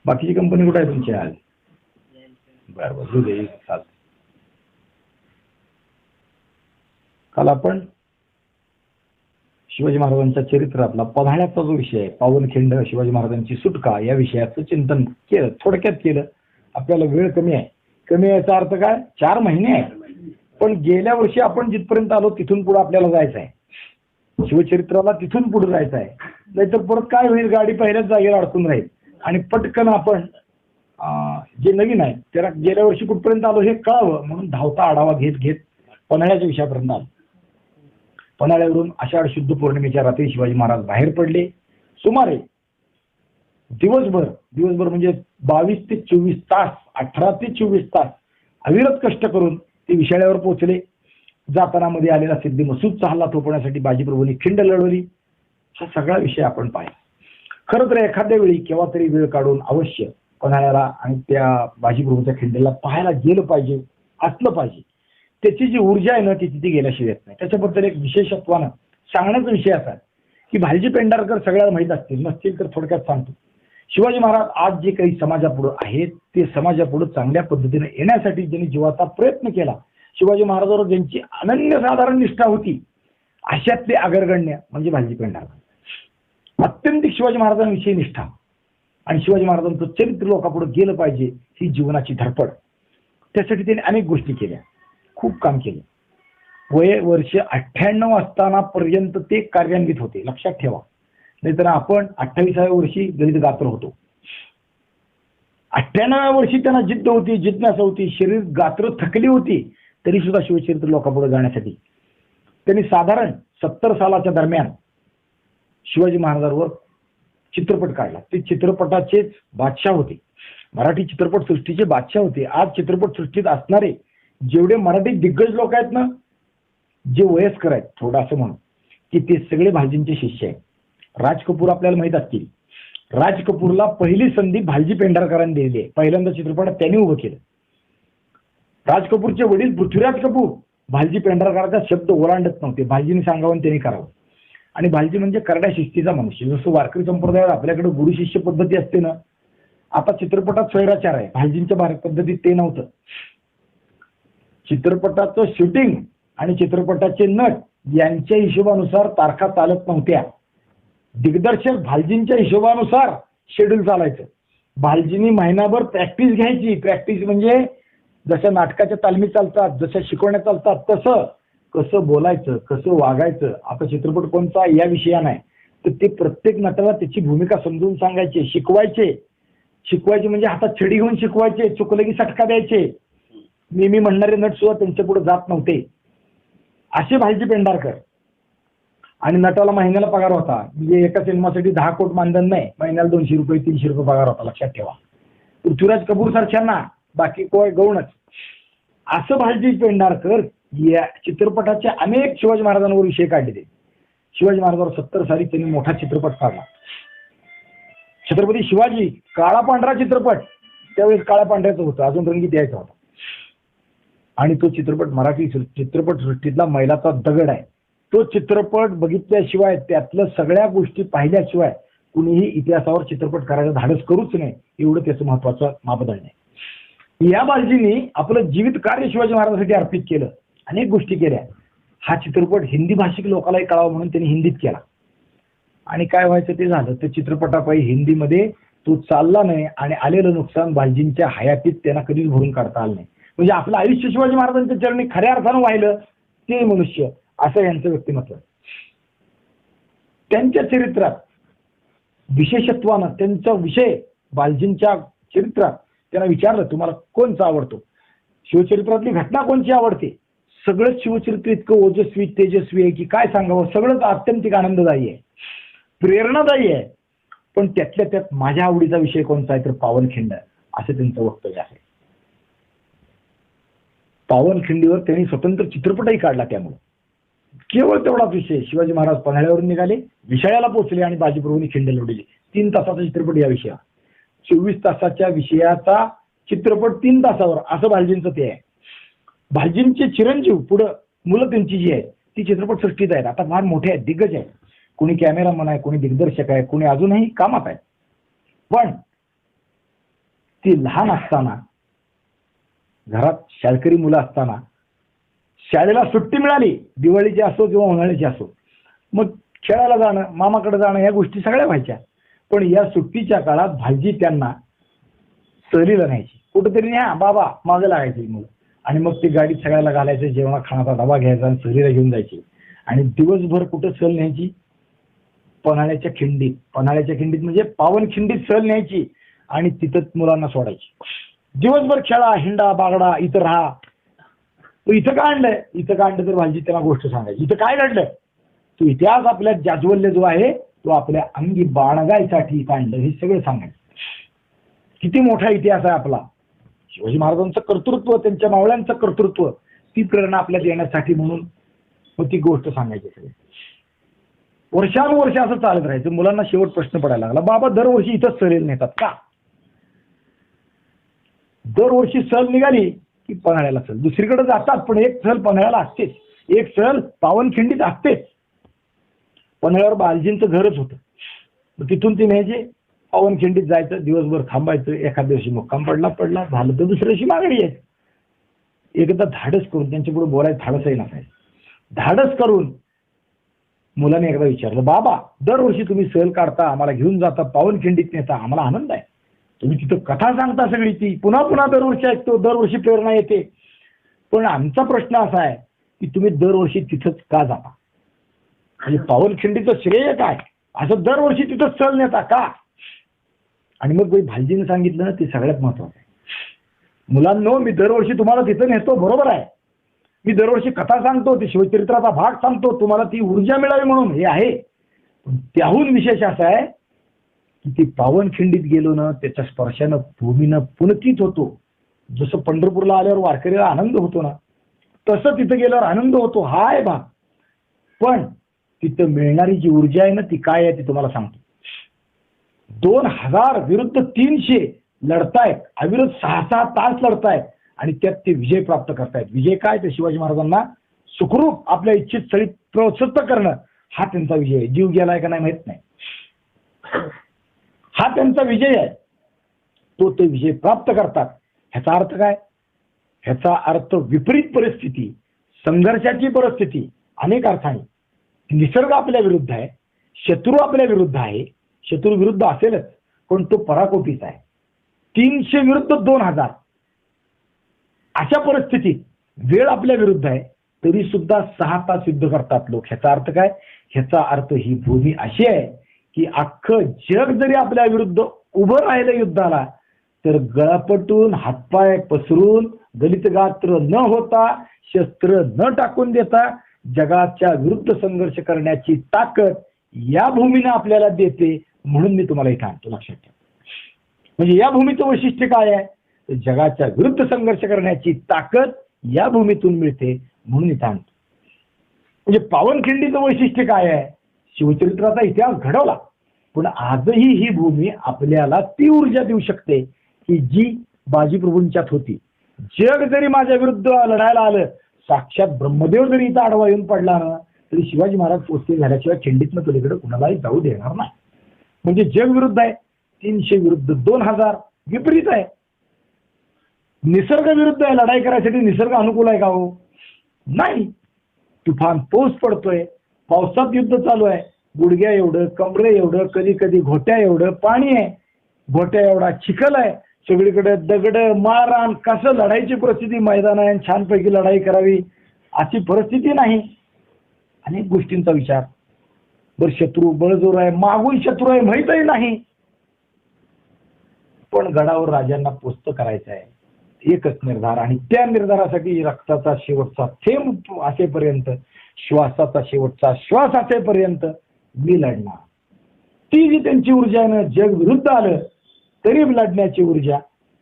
बाकीची कंपनी कुठे आहे तुमची आज? बरं बरं दे चालतं. काल आपण शिवाजी महाराजांच्या चरित्रातला पन्हाळ्याचा जो विषय आहे, पावनखिंड शिवाजी महाराजांची सुटका, या विषयाचं चिंतन केलं, थोडक्यात केलं. आपल्याला वेळ कमी आहे. कमी याचा अर्थ काय? 4 महिने आहे. पण गेल्या वर्षी आपण जिथपर्यंत आलो तिथून पुढे आपल्याला जायचं आहे. शिवचरित्राला तिथून पुढे जायचं आहे. नाहीतर परत काय होईल, गाडी पहिल्याच जागेला अडकून राहील आणि पटकन आपण जे नवीन आहे त्याला गेल्या वर्षी कुठपर्यंत आलो हे कळावं म्हणून धावता आढावा घेत घेत पन्हाळ्याच्या विषयापर्यंत आलो. पन्हाळ्यावरून आषाढ शुद्ध पौर्णिमेच्या रात्री शिवाजी महाराज बाहेर पडले. सुमारे दिवसभर म्हणजे 22 ते 24 तास, 18 ते 24 तास अविरत कष्ट करून ते विशाळ्यावर पोहोचले. जाताना मध्ये आलेला सिद्धी मसूदचा हल्ला थोपवण्यासाठी बाजीप्रभूंनी खिंड लढवली. हा सगळा विषय आपण पाहिला. खरं तर एखाद्या वेळी केव्हा तरी वेळ काढून अवश्य पन्हाळ्याला आणि त्या बाजीप्रभूंच्या खिंडीला पाहायला गेलं पाहिजे, असलं पाहिजे. त्याची जी ऊर्जा आहे ना ती तिथे गेल्याशिवाय येत नाही. त्याच्याबद्दल एक विशेषत्वानं सांगण्याचा विषय असा आहे की भालजी पेंढारकर सगळ्याला माहीत असतील, नसतील तर थोडक्यात सांगतो. शिवाजी महाराज आज जे काही समाजापुढे आहेत ते समाजापुढे चांगल्या पद्धतीने येण्यासाठी ज्यांनी जीवाचा प्रयत्न केला, शिवाजी महाराजांवर ज्यांची अनन्यसाधारण निष्ठा होती, अशातले अग्रगण्य म्हणजे भालजी पेंढारकर. अत्यंतिक शिवाजी महाराजांविषयी निष्ठा आणि शिवाजी महाराजांचं चरित्र लोकांपुढे गेलं पाहिजे ही जीवनाची धडपड. त्यासाठी त्यांनी अनेक गोष्टी केल्या, खूप काम केलं. वर्ष 98 असताना पर्यंत ते कार्यान्वित होते, लक्षात ठेवा. नाहीतर आपण 28व्या वर्षी गणित गात्र होतो. 98व्या वर्षी त्यांना जिद्द होती, जिज्ञासा होती, शरीर गात्र थकली होती, तरी सुद्धा शिवचरित्र लोकांपुढे जाण्यासाठी त्यांनी साधारण 70 सालाच्या दरम्यान शिवाजी महाराजांवर चित्रपट काढला. ते चित्रपटाचेच बादशाह होते, मराठी चित्रपट सृष्टीचे बादशाह होते. आज चित्रपट सृष्टीत असणारे जेवढे मराठी दिग्गज लोक आहेत ना, जे वयस्कर आहेत थोडं असं म्हणून, की ते सगळे भालजींचे शिष्य आहेत. राज कपूर आपल्याला माहित असतील. राज कपूरला पहिली संधी भालजी पेंढारकरांनी दिली आहे. पहिल्यांदा चित्रपटात त्यांनी उभं केलं. राज कपूरचे वडील पृथ्वीराज कपूर भालजी पेंढारकरांचा शब्द ओलांडत नव्हते. भालजीने सांगावं त्यांनी करावं. आणि भालजी म्हणजे करड्या शिस्तीचा मनुष्य. जसं वारकरी संप्रदायात आपल्याकडे गुरु शिष्य पद्धती असते ना, आता चित्रपटात स्वैराचार आहे. भालजींच्या भारत पद्धतीत ते नव्हतं. चित्रपटाचं शूटिंग आणि चित्रपटाचे नट यांच्या हिशोबानुसार तारखा चालत नव्हत्या. दिग्दर्शक भालजींच्या हिशोबानुसार शेड्यूल चालायचं. भालजींनी महिनाभर प्रॅक्टिस घ्यायची. प्रॅक्टिस म्हणजे जशा नाटकाच्या तालमी चालतात, जशा शिकवण्या चालतात, तसं कसं बोलायचं, कसं वागायचं. आता चित्रपट कोणता या विषया नाही, तर ते प्रत्येक नटाला त्याची भूमिका समजून सांगायचे, शिकवायचे म्हणजे हातात छडी घेऊन शिकवायचे. चुकलं की सटका द्यायचे. मी म्हणणारे नट सुद्धा त्यांच्या पुढे जात नव्हते. असे भालजी पेंढारकर. आणि नटाला महिन्याला पगार होता. म्हणजे एका सिनेमासाठी 10 कोट मानधन नाही, महिन्याला 200 रुपये 300 रुपये पगार होता, लक्षात ठेवा. पृथ्वीराज कपूर सारख्यांना बाकी कोय गौणच. असं भालजी पेंढारकर या चित्रपटाचे अनेक शिवाजी महाराजांवर विषय काढले. शिवाजी महाराजांवर 70 साली त्यांनी मोठा चित्रपट काढला, छत्रपती शिवाजी. काळा पांढरा चित्रपट, त्यावेळेस काळ्या पांढऱ्याचं होतं, अजून रंगीत यायचा होता. आणि तो चित्रपट मराठी चित्रपट सृष्टीतला मैलाचा दगड आहे. तो चित्रपट बघितल्याशिवाय, त्यातलं सगळ्या गोष्टी पाहिल्याशिवाय कुणीही इतिहासावर चित्रपट करायचं धाडस करूच नाही, एवढं त्याचं महत्वाचं मापदंड आहे. या भालजींनी आपलं जीवित कार्य शिवाजी महाराजांसाठी अर्पित केलं, अनेक गोष्टी केल्या. हा चित्रपट हिंदी भाषिक लोकांनाही कळावा म्हणून त्यांनी हिंदीत केला. आणि काय व्हायचं ते झालं. त्या चित्रपटापायी हिंदीमध्ये तो चालला नाही आणि आलेलं नुकसान भालजींच्या हयातीत त्यांना कधीच भरून काढता आलं नाही. म्हणजे आपलं आयुष्य शिवाजी महाराजांच्या चरणी खऱ्या अर्थानं वाहिलं ते मनुष्य, असं यांचं व्यक्तिमत्व. त्यांच्या चरित्रात विशेषत्वानं त्यांचा विषय भालजींच्या चरित्रात त्यांना विचारलं, तुम्हाला कोणचा आवडतो? शिवचरित्रातली घटना कोणची आवडते? सगळंच शिवचरित्र इतकं ओजस्वी तेजस्वी आहे की काय सांगावं. सगळंच अत्यंतिक आनंददायी आहे, प्रेरणादायी आहे. पण त्यातल्या त्यात माझ्या आवडीचा विषय कोणता आहे तर पावनखिंड, असं त्यांचं वक्तव्य आहे. पावनखिंडीवर त्यांनी स्वतंत्र चित्रपटही काढला. त्यामुळे केवळ तेवढाच विषय. शिवाजी महाराज पन्हाळ्यावरून निघाले, विशाळ्याला पोहोचले आणि बाजीप्रभूंनी खिंड लढवली. 3 तासाचा चित्रपट या विषयावर. 24 तासाच्या विषयाचा चित्रपट 3 तासावर, असं भालजींचं ते आहे. भालजींचे चिरंजीव पुढं मुलं त्यांची जी आहेत ती चित्रपट सृष्टीत आहेत. आता फार मोठे आहेत, दिग्गज आहेत. कोणी कॅमेरामन आहे, कोणी दिग्दर्शक आहे, कोणी अजूनही कामात आहे. पण ती लहान असताना, घरात शाळकरी मुलं असताना, शाळेला सुट्टी मिळाली, दिवाळीची असो किंवा उन्हाळ्याची असो, मग खेळायला जाणं, मामाकडे जाणं, या गोष्टी सगळ्या व्हायच्या. पण या सुट्टीच्या काळात भालजी त्यांना सहलीला न्यायची. कुठेतरी न्या बाबा, मागे लागायची मुलं. आणि मग ते गाडीत सगळ्याला घालायचं, जेवणा खाण्याचा डबा घ्यायचा आणि सहलीला घेऊन जायचे. आणि दिवसभर कुठं सहल न्यायची? पन्हाळ्याच्या खिंडीत. पन्हाळ्याच्या खिंडीत म्हणजे पावनखिंडीत सहल न्यायची आणि तिथंच मुलांना सोडायची. दिवसभर खेळा, हिंडा, बागडा, इथं राहा. तू इथं का आणलंय? इथं का आणलं तर भालजी त्यांना गोष्ट सांगायची. इथं काय घडलं? तू इतिहास आपल्या जाज्वल्य जो आहे तो आपल्या अंगी बाळगायसाठी इथं आणलं, हे सगळं सांगायचं. किती मोठा इतिहास आहे आपला. शिवाजी महाराजांचं कर्तृत्व, त्यांच्या मावळ्यांचं कर्तृत्व, ती प्रेरणा आपल्यात येण्यासाठी म्हणून मग ती गोष्ट सांगायची. सगळी वर्षानुवर्ष असं चालत राहायचं. मुलांना शेवट प्रश्न पडायला लागला, बाबा दरवर्षी इथंच सहल नेतात का? दरवर्षी सहल निघाली की पन्हाळ्याला सहल. दुसरीकडे जातात पण एक सहल पन्हाळ्याला असतेच, एक सहल पावनखिंडीत असतेच. पन्हाळ्यावर बालजींचं घरच होतं. मग तिथून ती न्यायचे, पावनखिंडीत जायचं, दिवसभर थांबायचं. एखाद्या दिवशी मुक्काम पडला झालं तर दुसऱ्या दिवशी माघारी यायचं. एकदा धाडस करून, त्यांच्यापुढे बोलायचं धाडसही नसायचं, धाडस करून मुलाने एकदा विचारलं, बाबा दरवर्षी तुम्ही सहल काढता, आम्हाला घेऊन जाता, पावनखिंडीत नेता, आम्हाला आनंद आहे. तुम्ही तिथं कथा सांगता सगळी, ती पुन्हा पुन्हा दरवर्षी ऐकतो, दरवर्षी प्रेरणा येते. पण आमचा प्रश्न असा आहे की तुम्ही दरवर्षी तिथंच का जाता? म्हणजे पावनखिंडीचं श्रेय काय? असं दरवर्षी तिथंच सहल नेता का? आणि मग भालजीने सांगितलं ना, ते सगळ्यात महत्वाचं आहे. मुलांनो, मी दरवर्षी तुम्हाला तिथं नेतो, बरोबर आहे. मी दरवर्षी कथा सांगतो, ती शिवचरित्राचा भाग सांगतो, तुम्हाला ती ऊर्जा मिळावी म्हणून, हे आहे. पण त्याहून विशेष असा आहे की ती पावनखिंडीत गेलो ना, त्याच्या स्पर्शानं भूमीनं पुलकित होतो. जसं पंढरपूरला आल्यावर वारकरीला आनंद होतो ना, तसं तिथं गेल्यावर आनंद होतो. हा आहे भाग. पण तिथं मिळणारी जी ऊर्जा आहे ना, ती काय आहे ती तुम्हाला सांगतो. 2000 विरुद्ध 300 लढतायत, अविरत 6-6 तास लढतायत आणि त्यात ते विजय प्राप्त करतायत. विजय काय? तर शिवाजी महाराजांना सुखरूप आपल्या इच्छित स्थळी प्रवृत्त करणं, हा त्यांचा विजय आहे. जीव गेलाय का नाही माहित नाही, हा त्यांचा विजय आहे. तो ते विजय प्राप्त करतात. ह्याचा अर्थ काय? ह्याचा अर्थ विपरीत परिस्थिती, संघर्षाची परिस्थिती, अनेक अर्थाने. निसर्ग आपल्या विरुद्ध आहे, शत्रू आपल्या विरुद्ध आहे. शत्रू विरुद्ध असेलच, पण तो पराकोटीचा आहे. 300 विरुद्ध 2000 अशा परिस्थितीत वेळ आपल्या विरुद्ध आहे, तरी सुद्धा 6 तास युद्ध करतात लोक. ह्याचा अर्थ काय? ह्याचा अर्थ ही भूमी अशी आहे की अख्खं जग जरी आपल्या विरुद्ध उभं राहिलं युद्धाला, तर गळापटून, हातपाय पसरून, दलित गात्र न होता, शस्त्र न टाकून देता जगाच्या विरुद्ध संघर्ष करण्याची ताकद या भूमीने आपल्याला देते. म्हणून मी तुम्हाला इथं आणतो, लक्षात ठेवा. म्हणजे या भूमीचं वैशिष्ट्य काय आहे? तर जगाच्या विरुद्ध संघर्ष करण्याची ताकद या भूमीतून मिळते, म्हणून इथं आणतो. म्हणजे पावनखिंडीचं वैशिष्ट्य काय आहे? शिवचरित्राचा इतिहास घडवला, पण आजही ही भूमी आपल्याला ती ऊर्जा देऊ शकते की जी बाजीप्रभूंच्यात होती. जग जरी माझ्या विरुद्ध लढायला आलं, साक्षात ब्रह्मदेव जरी इथं आडवा येऊन पडला ना, तरी शिवाजी महाराज पोचते झाल्याशिवाय खिंडीतनं पलीकडे कुणालाही जाऊ देणार नाही. म्हणजे जग विरुद्ध आहे. 300 विरुद्ध 2000 विपरीत आहे. निसर्ग विरुद्ध आहे. लढाई करायसाठी निसर्ग अनुकूल आहे का? हो नाही. तुफान पाऊस पडतोय, पावसात युद्ध चालू आहे, गुडघ्या एवढं, कमरे एवढं, कधी कधी घोट्या एवढं पाणी आहे, घोट्या एवढा चिखल आहे, सगळीकडे दगड, मारहाण, कसं लढाईची परिस्थिती, मैदान आहे, छानपैकी लढाई करावी अशी परिस्थिती नाही. अनेक गोष्टींचा विचार. बर शत्रू बळजोर आहे, मागून शत्रू आहे, माहीतही नाही, पण गडावर राजांना पोस्त करायचं आहे. एकच निर्धार, आणि त्या निर्धारासाठी रक्ताचा शेवटचा थेंब असेपर्यंत, श्वासाचा शेवटचा श्वास असेपर्यंत मी लढणार. ती जी त्यांची ऊर्जा आहे ना, जग विरुद्ध आलं तरी लढण्याची ऊर्जा,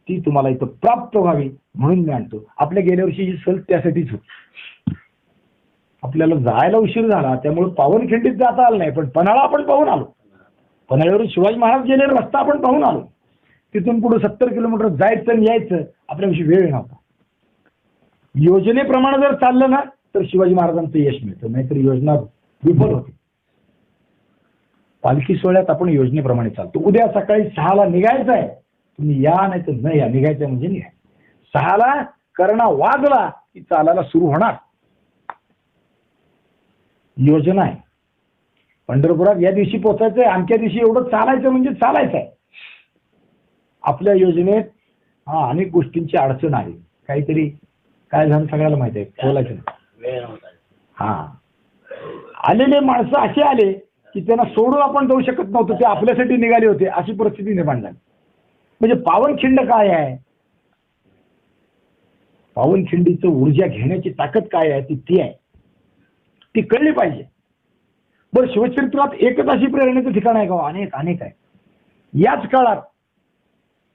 ती तुम्हाला इथं प्राप्त व्हावी म्हणून मी आणतो. आपल्या गेल्या वर्षीची सहल त्यासाठीच होती. आपल्याला जायला उशीर झाला, त्यामुळे पावनखिंडीत जाता आलं नाही, पण पन्हाळा आपण पाहून आलो. पन्हाळ्यावरून शिवाजी महाराज गेलेला रस्ता आपण पाहून आलो. तिथून पुढे 70 किलोमीटर जायचं आणि यायचं, आपल्याविषयी वेळ नव्हता. योजनेप्रमाणे जर चाललं ना, तर शिवाजी महाराजांचं यश मिळतं, नाहीतर योजना विफल होते. पालखी सोहळ्यात आपण योजनेप्रमाणे चालतो. उद्या सकाळी 6ला निघायचं आहे, तुम्ही या नाही तर न या, निघायचं म्हणजे निघाय. 6ला करणा वाजला की चालायला सुरू होणार. योजना आहे. पंढरपुरात या दिवशी पोचायचंय, अमक्या दिवशी एवढं चालायचं म्हणजे चालायचं आहे. आपल्या योजनेत अनेक गोष्टींची अडचण आली. काहीतरी काय झालं सगळ्याला माहिती आहे, बोलायचं आलेले माणसं असे आले की त्यांना सोडून आपण जाऊ शकत नव्हतं, ते आपल्यासाठी निघाले होते, अशी परिस्थिती निर्माण झाली. म्हणजे पावनखिंड काय आहे, पावनखिंडीचं ऊर्जा घेण्याची ताकद काय आहे, ती आहे, ती कळली पाहिजे. बरं, शिवचरित्रात एकच अशी प्रेरणेचं ठिकाण आहे का? अनेक अनेक आहे. याच काळात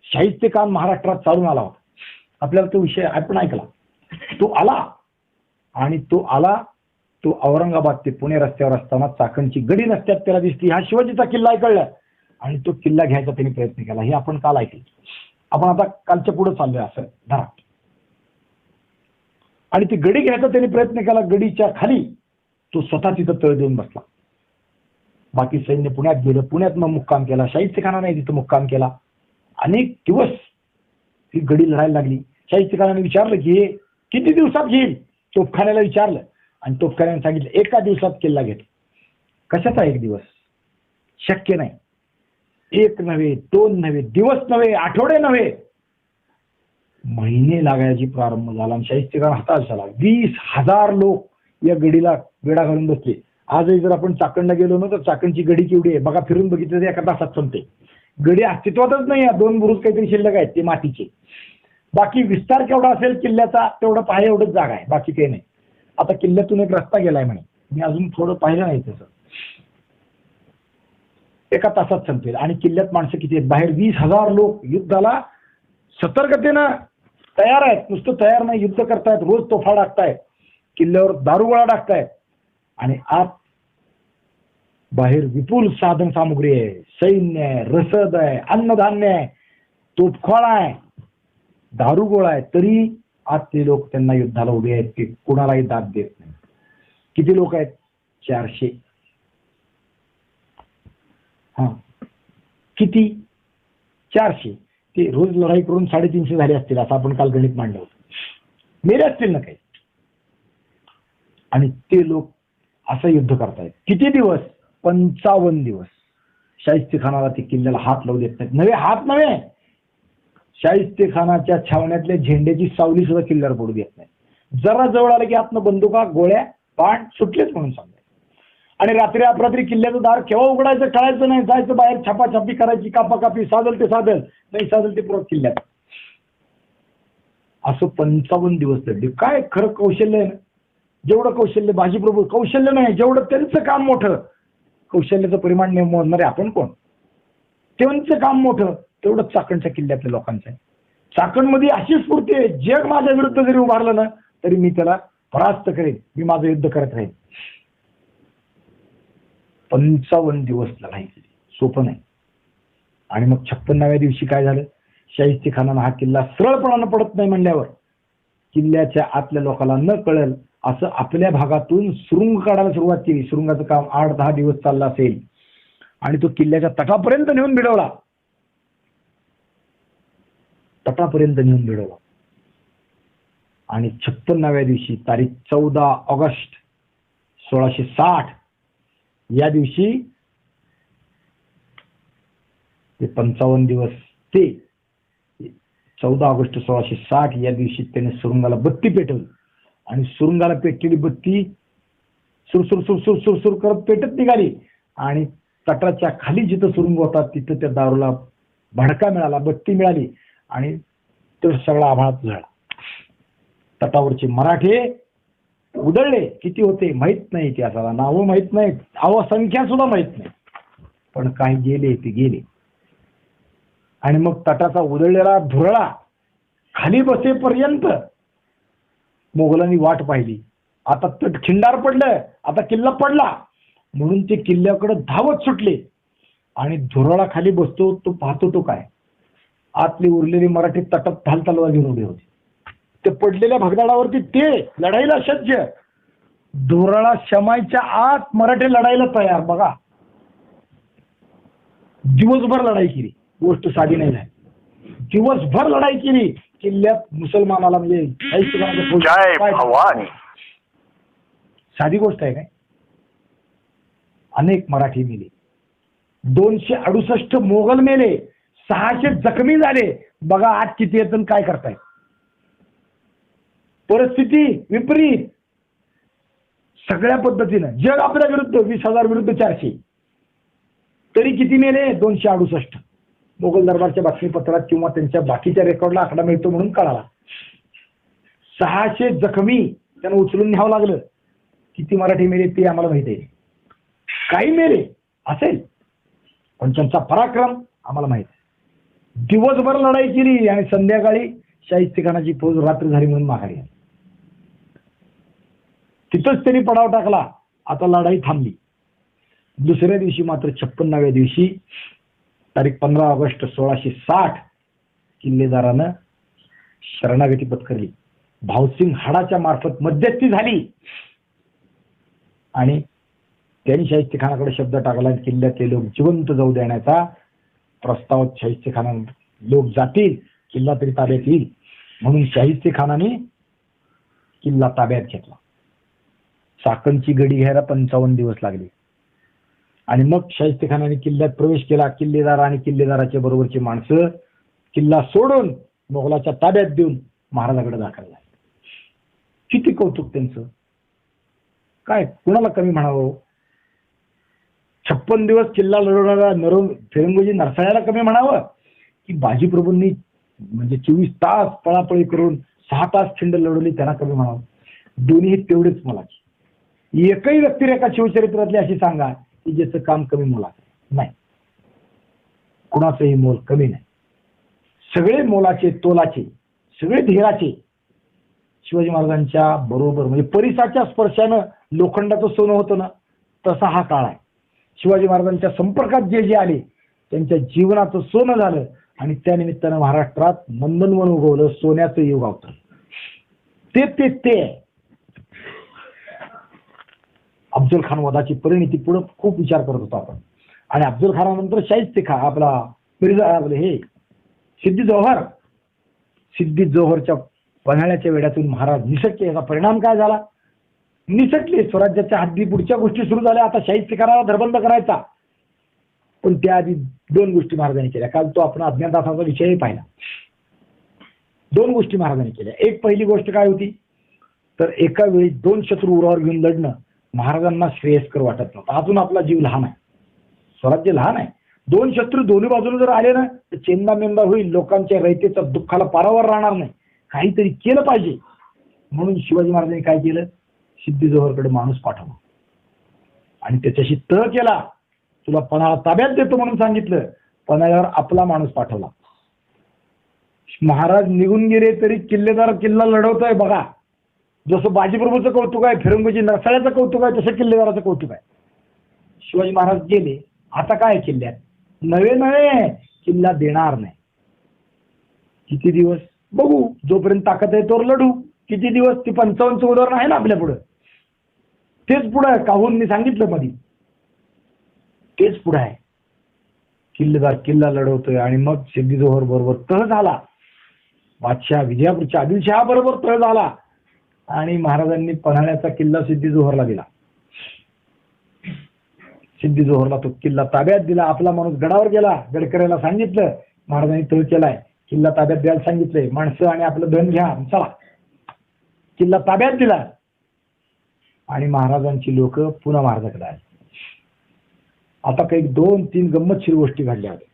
साहित्यकान महाराष्ट्रात चालून आला होता. आपल्याला तो विषय आपण ऐकला. तो आला तो औरंगाबाद ते पुणे रस्त्यावर असताना चाकणची गडी रस्त्यात त्याला दिसली. हा शिवाजीचा किल्ला आहे कळलं, आणि तो किल्ला घ्यायचा त्यांनी प्रयत्न केला. हे आपण काल ऐकलं. आपण आता कालच्या पुढे चाललोय असं धरा. आणि ती गडी घ्यायचा त्यांनी प्रयत्न केला. गडीच्या खाली तो स्वतः तिथं तळ देऊन बसला. बाकी सैन्य पुण्यात गेलं. पुण्यात मग मुक्काम केला. शाहिस्तेखानाने तिथं मुक्काम केला. अनेक दिवस ती गडी लढायला लागली. शाहिस्तेखानाने विचारलं की हे किती दिवसात घेईल, तोफखान्याला विचारलं, आणि तोफखान्याने सांगितलं 1 दिवसात किल्ला घेतो. कशाचा 1 दिवस? शक्य नाही. 1 नव्हे, 2 नव्हे, दिवस नव्हे, आठवडे नव्हे, महिने लागायची प्रारंभ झाला. आणि शाहिस्तेखान हताश झाला. 20,000 लोक या गडीला वेढा घालून बसले. आजही जर आपण चाकणला गेलो ना तर चाकणची गडी केवढी आहे बघा, फिरून बघितलं तर 1 तासात संपते. गडी अस्तित्वातच नाही. 2 बुरुज काहीतरी शिल्लक आहेत ते मातीचे. बाकी विस्तार केवढा असेल किल्ल्याचा तेवढं पाहिजे एवढंच जागा आहे, बाकी काही नाही. आता किल्ल्यातून एक रस्ता गेलाय म्हणे, मी अजून थोडं पाहिलं नाही तसं. 1 तासात संपेल. आणि किल्ल्यात माणसं किती आहेत? बाहेर 20,000 लोक युद्धाला सतर्कतेनं तयार आहेत. नुसतं तयार नाही, युद्ध करतायत, रोज तोफा टाकतायत, किल्ल्यावर दारुगोळा टाकतायत. आणि आत बाहेर विपुल साधन सामुग्री आहे, सैन्य आहे, रसद आहे, अन्नधान्य आहे, तोफखाना आहे, दारुगोळा आहे. तरी आज ते लोक त्यांना युद्धाला उभे आहेत की कुणालाही दाद देत नाही. किती लोक आहेत? 400. किती? 400. ते रोज लढाई करून 350 झाले असतील असं आपण काल गणित मांडलं होतं. मेले असतील ना काही. आणि ते लोक असं युद्ध करतायत. किती दिवस? 55 दिवस. शाहिस्तेखानाला ते किल्ल्याला हात लावू देत नाहीत. हात नव्हे, शाहिस्तेखानाच्या छावण्यातल्या झेंड्याची सावली सुद्धा किल्ल्यावर पडू देत नाही. जरा जवळ आलं की आतनं बंदुका, गोळ्या, बाण सुटलेच म्हणून सांगायचं. आणि रात्री अपरात्री किल्ल्याचं दार केव्हा उघडायचं कळायचं नाही. जायचं बाहेर, छापाछापी करायची, कापाकापी, साधल ते साधल, नाही साधल ते परत किल्ल्यात. असं 55 दिवस लढले. काय खरं कौशल्य आहे ना. जेवढं कौशल्य बाजीप्रभू, कौशल्य नाही, जेवढं त्यांचं काम मोठं. कौशल्याचं परिमाण मोजणारे आपण कोण? त्यांचं काम मोठं तेवढं चाकणच्या किल्ल्यातल्या लोकांचं आहे. चाकणमध्ये अशी स्फूर्ती आहे, जग माझ्या विरुद्ध जरी उभारलं ना तरी मी त्याला परास्त करेन, मी माझं युद्ध करत राहीन. 55 दिवस लढाई केली, सोपं नाही. आणि मग 56व्या दिवशी काय झालं? शाहिस्तेखानानं हा किल्ला सरळपणानं पडत नाही म्हणल्यावर किल्ल्याच्या आतल्या लोकांना न कळेल असं आपल्या भागातून सुरुंग काढायला सुरुवात केली. सुरुंगाचं काम 8-10 दिवस चाललं असेल. आणि तो किल्ल्याच्या तटापर्यंत नेऊन भिडवला. आणि 56व्या दिवशी तारीख 14 ऑगस्ट 1660 या दिवशी ते 55 दिवस ते 14 ऑगस्ट 1660 या दिवशी त्याने सुरुंगाला बत्ती पेटवली. आणि सुरुंगाला पेटलेली बत्ती सुरसुर सुरसुर सुरसुर करत पेटत निघाली. आणि तटाच्या खाली जिथं सुरुंग होता तिथं त्या दारूला भडका मिळाला, बत्ती मिळाली. आणि तो सगळा आभाळात झाला. तटावरचे मराठे उधळले. किती होते माहित नाही, इतिहासाला नावं माहित नाहीत, संख्या सुद्धा माहित नाही. पण काही गेले ते गेले. आणि मग तटाचा उधळलेला धुरळा खाली बसेपर्यंत मोगलांनी वाट पाहिली. आता तट खिंडार पडलं, आता किल्ला पडला म्हणून ते किल्ल्याकडे धावत सुटले. आणि धुरळा खाली बसतो तो पाहतो तो काय, आतली उरलेली मराठी तटात ढाल तलवार घेऊन उभे होते. ते पडलेल्या भगदाडावरती ते लढाईला सज्ज. धुरळा शमायच्या आत मराठी लढाईला तयार. बघा, दिवसभर लढाई केली. गोष्ट साधी नाही झाली. दिवसभर लढाई केली किल्ल्यात मुसलमानाला म्हणजे जय भवानी. साधी गोष्ट आहे काय. अनेक मराठी मेले, 268 मोगल मेले, 600 जखमी झाले. बघा आज किती येतं काय करताय. परिस्थिती विपरीत सगळ्या पद्धतीनं. जग आपल्या विरुद्ध 20,000 विरुद्ध 400, तरी किती मेले 268. मोगल दरबारच्या बातमीपत्रात किंवा त्यांच्या बाकीच्या रेकॉर्डला आकडा मिळतो म्हणून कळाला. 600 जखमी त्यांना उचलून न्यावं लागलं. किती मराठी मेले ते आम्हाला माहिती आहे. काही मेले असेल पण त्यांचा पराक्रम आम्हाला माहित आहे. दिवसभर लढाई केली आणि संध्याकाळी शाहिस्तेखानाची फौज रात्र झाली म्हणून माघारी आली. तिथंच त्यांनी पडाव टाकला. आता लढाई थांबली. दुसऱ्या दिवशी मात्र 56व्या दिवशी तारीख 15 ऑगस्ट 1660 किल्लेदारानं शरणागती पत्करली. भाऊसिंग हाडाच्या मार्फत मध्यस्थी झाली आणि त्यांनी शाहिस्तेखानाकडे शब्द टाकला किल्ल्यातले लोक जिवंत जाऊ देण्याचा प्रस्ताव. शाहिस्तेखाना लोक जातील किल्ला तरी ताब्यात येईल म्हणून शाहिस्तेखानाने किल्ला ताब्यात घेतला. चाकणची गडी घ्यायला 55 दिवस लागले आणि मग शाहिस्तेखानाने किल्ल्यात प्रवेश केला. किल्लेदार आणि किल्लेदाराच्या बरोबरची माणसं किल्ला सोडून मोगलाच्या ताब्यात देऊन महाराजाकडे दाखल झाले. किती कौतुक त्यांचं. काय कुणाला कमी म्हणावं. 56 दिवस किल्ला लढवणारा फिरंगोजी नरसाळ्याला कमी म्हणावं की बाजीप्रभूंनी म्हणजे 24 तास पळापळी करून 6 तास खिंड लढवली त्यांना कमी म्हणावं. दोन्ही तेवढेच मोलाचे. एकही व्यक्तिरेखा शिवचरित्रातली अशी सांगा की ज्याचं काम कमी मोलाचं नाही. कुणाचंही मोल कमी नाही. सगळे मोलाचे तोलाचे, सगळे धीराचे. शिवाजी महाराजांच्या बरोबर म्हणजे परिसाच्या स्पर्शानं लोखंडाचं सोनं होतं ना, तसा हा काळ आहे. शिवाजी महाराजांच्या संपर्कात जे जे आले त्यांच्या जीवनाचं सोनं झालं आणि त्या निमित्तानं महाराष्ट्रात नंदनवन उगवलं. सोन्याचं युग होतं. ते अफजल खान वधाची परिणिती पुढे खूप विचार करत होतो आपण. आणि अफजल खानानंतर शाहिस्तेखान आपला मिर्झा आपले हे सिद्दी जोहरच्या पन्हाळ्याच्या वेड्यातून महाराज निसटले. याचा परिणाम काय झाला. निसटले. स्वराज्याच्या हद्दी पुढच्या गोष्टी सुरू झाल्या. आता शाहिस्तेखानाला धरबंद करायचा. पण त्याआधी 2 गोष्टी महाराजांनी केल्या. काल तो आपण अज्ञातवासाचा विषयही पाहिला. 2 गोष्टी महाराजांनी केल्या. एक पहिली गोष्ट काय होती तर एका वेळी 2 शत्रू उरावर घेऊन लढणं महाराजांना श्रेयस्कर वाटत नव्हतं. अजून आपला जीव लहान आहे, स्वराज्य लहान आहे. 2 शत्रू दोन्ही बाजूने जर आले ना तर चेंदामेंदा होईल. लोकांच्या रयतेचा दुःखाला पारावर राहणार नाही. काहीतरी केलं पाहिजे म्हणून शिवाजी महाराजांनी काय केलं. सिद्दी जोहरकडे माणूस पाठवला आणि त्याच्याशी तह केला. तुला पन्हाळा ताब्यात देतो म्हणून सांगितलं. पन्हाळ्यावर आपला माणूस पाठवला. महाराज निघून गेले तरी किल्लेदार किल्ला लढवतोय. बघा जसं बाजीप्रभूचं कौतुक आहे, फिरंगोजी नरसाळ्याचं कौतुक आहे, तसं किल्लेदाराचं कौतुक आहे. शिवाजी महाराज गेले. आता काय किल्ल्यात नवे किल्ला देणार नाही. किती दिवस बघू. जोपर्यंत ताकद आहे तोवर लढू. किती दिवस. ती 55चं उदाहरण आहे ना आपल्या पुढं. तेच पुढं आहे. काहून मी सांगितलं मध्ये तेच पुढं आहे. किल्लेदार किल्ला लढवतोय आणि मग सिद्दी जोहर बरोबर तह झाला. बादशाह विजयापूरच्या आदिलशहा बरोबर तह झाला आणि महाराजांनी पन्हाळ्याचा किल्ला सिद्दी जोहरला दिला. सिद्दी जोहरला तो किल्ला ताब्यात दिला. आपला माणूस गडावर गेला. गडकऱ्याला सांगितलं महाराजांनी तह केलाय, किल्ला ताब्यात द्यायला सांगितलंय, माणसं आणि आपलं धन घ्या, चला. किल्ला ताब्यात दिला आणि महाराजांची लोक पुन्हा महाराजाकडे आली. आता काही 2-3 गंमतशीर गोष्टी घडल्या होत्या.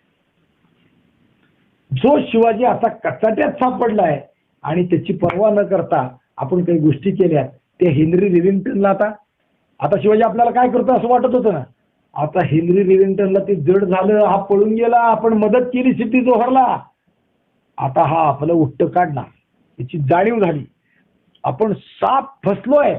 जो शिवाजी आता कचाट्यात सापडलाय आणि त्याची पर्वा न करता आपण काही गोष्टी केल्या त्या हेनरी रिव्हिंग्टनला आता शिवाजी आपल्याला काय करतो असं वाटत होतं ना. आता हेनरी रिव्हिंग्टनला ते जड झालं. हा पळून गेला. आपण मदत केली सिद्दी जोहरला. आता हा आपलं उट्ट काढणार याची जाणीव झाली. आपण साप फसलोय.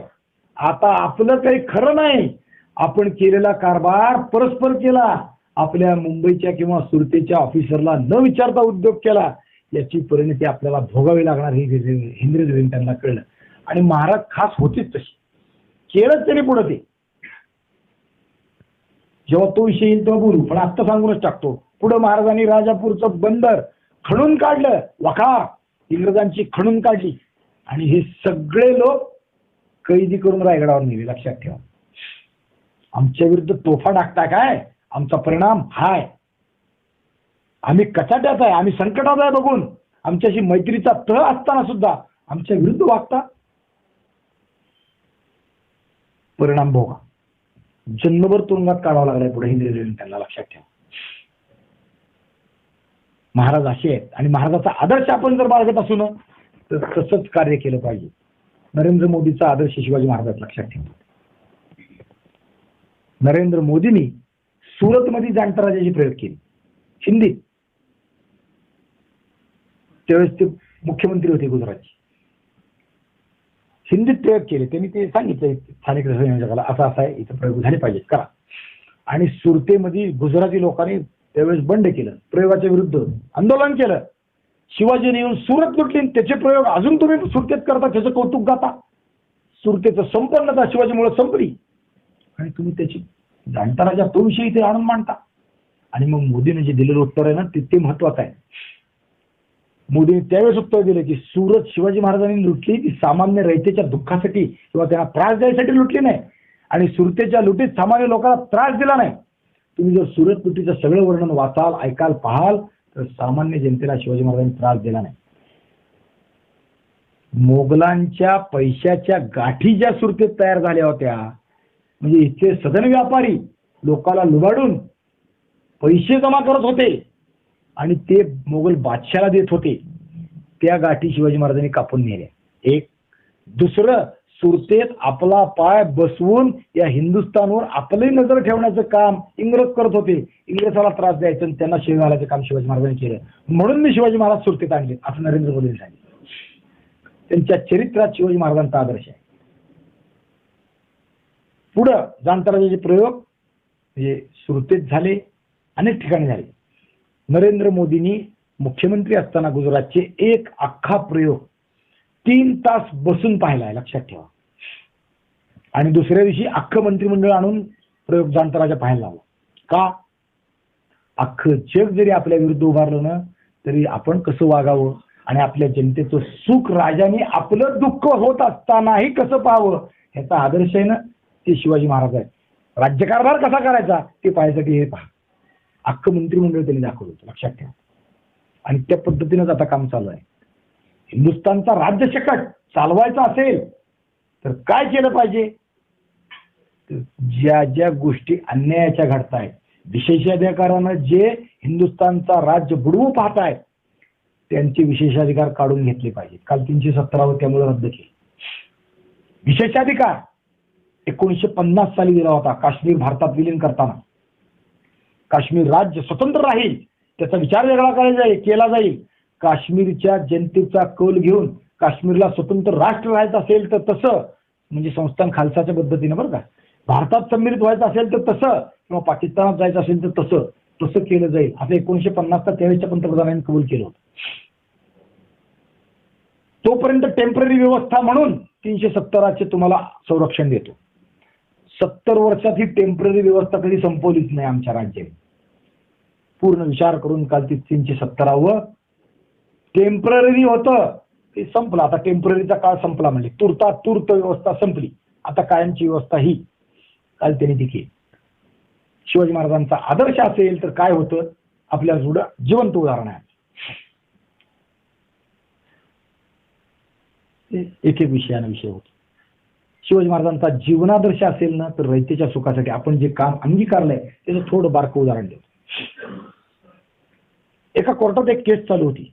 आता आपलं काही खरं नाही. आपण केलेला कारभार परस्पर केला. आपल्या मुंबईच्या किंवा सुरतेच्या ऑफिसरला न विचारता उद्योग केला. याची परिणती आपल्याला भोगावी लागणार हे हेनरी रिव्हिंग्टनला कळलं आणि महाराज खास होतीच तशी. केलंच त्याने पुढे ते. जेव्हा तो विषय येईल तेव्हा बोलू, पण आत्ता सांगूनच टाकतो. पुढे महाराजांनी राजापूरचं बंदर खणून काढलं, वखार इंग्रजांची खणून काढली आणि हे सगळे लोक कैदी करून रायगडावर नेले. लक्षात ठेवा. आमच्या विरुद्ध तोफा टाकता काय, आमचा परिणाम हाय. आम्ही कचाट्यात आहे, आम्ही संकटात आहे बघून आमच्याशी मैत्रीचा तह असताना सुद्धा आमच्या विरुद्ध वागता. परिणाम भोगा. जन्मभर तुरुंगात काढावा लागलाय पुढे हिंदी रेल्वेने त्यांना. लक्षात ठेवा. महाराज असे आहेत आणि महाराजाचा आदर्श आपण जर बाळगत असू ना तर तसंच कार्य केलं पाहिजे. नरेंद्र मोदीचा आदर्श शिवाजी महाराज. लक्षात ठेवा. नरेंद्र मोदींनी सुरतमध्ये जाणता राजाची प्रयोग केली हिंदीत. त्यावेळेस ते मुख्यमंत्री होते गुजरातचे. हिंदीत प्रयोग केले. त्यांनी ते सांगितलं स्थानिक जगाला असं असं आहे, इथं प्रयोग झाले पाहिजेत करा. आणि सुरतेमध्ये गुजराती लोकांनी त्यावेळेस बंड केलं, प्रयोगाच्या विरुद्ध आंदोलन केलं. शिवाजीने येऊन सुरत लुटली. त्याचे प्रयोग अजून तुम्ही सुरतेत करता, त्याचं कौतुक गाता. सुरतेचं संपन्नता शिवाजीमुळे संपली आणि तुम्ही त्याची जाणता राजा तो विषयी ते आणून मांडता. आणि मग मोदीने जे दिलेलं उत्तर आहे ना ते महत्वाचं आहे. मोदीने त्यावेळेस उत्तर दिलं की सुरत शिवाजी महाराजांनी लुटली ती सामान्य रयतेच्या दुःखासाठी किंवा त्यांना त्रास द्यायसाठी लुटली नाही. आणि सुरतेच्या लुटीत सामान्य लोकांना त्रास दिला नाही. तुम्ही जर सुरत लुटीचं सगळं वर्णन वाचाल, ऐकाल, पाहाल तर सामान्य जनतेला शिवाजी महाराजांनी त्रास दिला नाही. मोगलांच्या पैशाच्या गाठी ज्या सुरतेत तयार झाल्या होत्या, म्हणजे इथे सदन व्यापारी लोकांना लुबाडून पैसे जमा करत होते आणि ते मोगल बादशाला देत होते, त्या गाठी शिवाजी महाराजांनी कापून नेल्या. एक. दुसरं, सुरतेत आपला पाय बसवून या हिंदुस्थानवर आपली नजर ठेवण्याचं काम इंग्रज करत होते. इंग्रजाला त्रास द्यायचं आणि त्यांना शिव घालायचं काम शिवाजी महाराजांनी केलं. म्हणून मी शिवाजी महाराज सुरतेत आणले असं नरेंद्र मोदींनी सांगितलं. त्यांच्या चरित्रात शिवाजी महाराजांचा आदर्श आहे. पुढं जाणता राजाचे प्रयोग म्हणजे सुरतेत झाले, अनेक ठिकाणी झाले. नरेंद्र मोदींनी मुख्यमंत्री असताना गुजरातचे एक अख्खा प्रयोग 3 तास बसून पाहिला आहे. लक्षात ठेवा. आणि दुसऱ्या दिवशी अख्खं मंत्रिमंडळ आणून प्रयोग जाणता राजा पाहायला लावला. का? अख्खं जग जरी आपल्या विरुद्ध उभारलं ना तरी आपण कसं वागावं आणि आपल्या जनतेचं सुख राजाने आपलं दुःख होत असतानाही कसं पाहावं ह्याचा आदर्श आहे ना ते शिवाजी महाराज आहे. राज्यकारभार कसा करायचा ते पाहायसाठी हे पहा. अख्खं मंत्रिमंडळ त्यांनी दाखवलं होतं. लक्षात ठेवा. आणि त्या पद्धतीनंच आता काम चालू आहे. हिंदुस्थानचा राज्यशकट चालवायचा असेल तर काय केलं पाहिजे? ज्या ज्या गोष्टी अन्यायाच्या घडतायत, विशेषाधिकारानं जे हिंदुस्थानचा राज्य बुडवू पाहतायत त्यांचे विशेषाधिकार काढून घेतले पाहिजेत. काल 317 त्यामुळे रद्द केले. विशेषाधिकार 1950 साली दिला होता काश्मीर भारतात विलीन करताना. काश्मीर राज्य स्वतंत्र राहील त्याचा विचार वेगळा केला जाईल. काश्मीरच्या जनतेचा कौल घेऊन काश्मीरला स्वतंत्र राष्ट्र राहायचं असेल तर तसं, म्हणजे संस्थान खालसाच्या पद्धतीनं बरं का, भारतात सम्मिलित व्हायचं असेल तर तसं, किंवा पाकिस्तानात जायचं असेल तर तसं तसं केलं जाईल असं 1950 त्यावेळेच्या पंतप्रधानांनी कबूल केलं होतं. तोपर्यंत टेम्पररी व्यवस्था म्हणून 317 तुम्हाला संरक्षण देतो. 70 वर्षात ही टेम्पररी व्यवस्था कधी संपवलीच नाही आमच्या राज्याने. पूर्ण विचार करून काल 317 टेम्पररी होतं ते संपलं. आता टेम्पररीचा काळ संपला म्हणजे तूर्त व्यवस्था संपली. आता कायमची व्यवस्था ही काल त्यांनी ती केली. शिवाजी महाराजांचा आदर्श असेल तर काय होतं आपल्या जुडं जिवंत उदाहरण आहे. एक एक विषयानं विषय होतो. शिवाजी महाराजांचा जीवनादर्श असेल ना तर रयतेच्या सुखासाठी आपण जे काम अंगीकारलंय त्याचं थोडं बारकं उदाहरण देतो. एका कोर्टात एक केस चालू होती,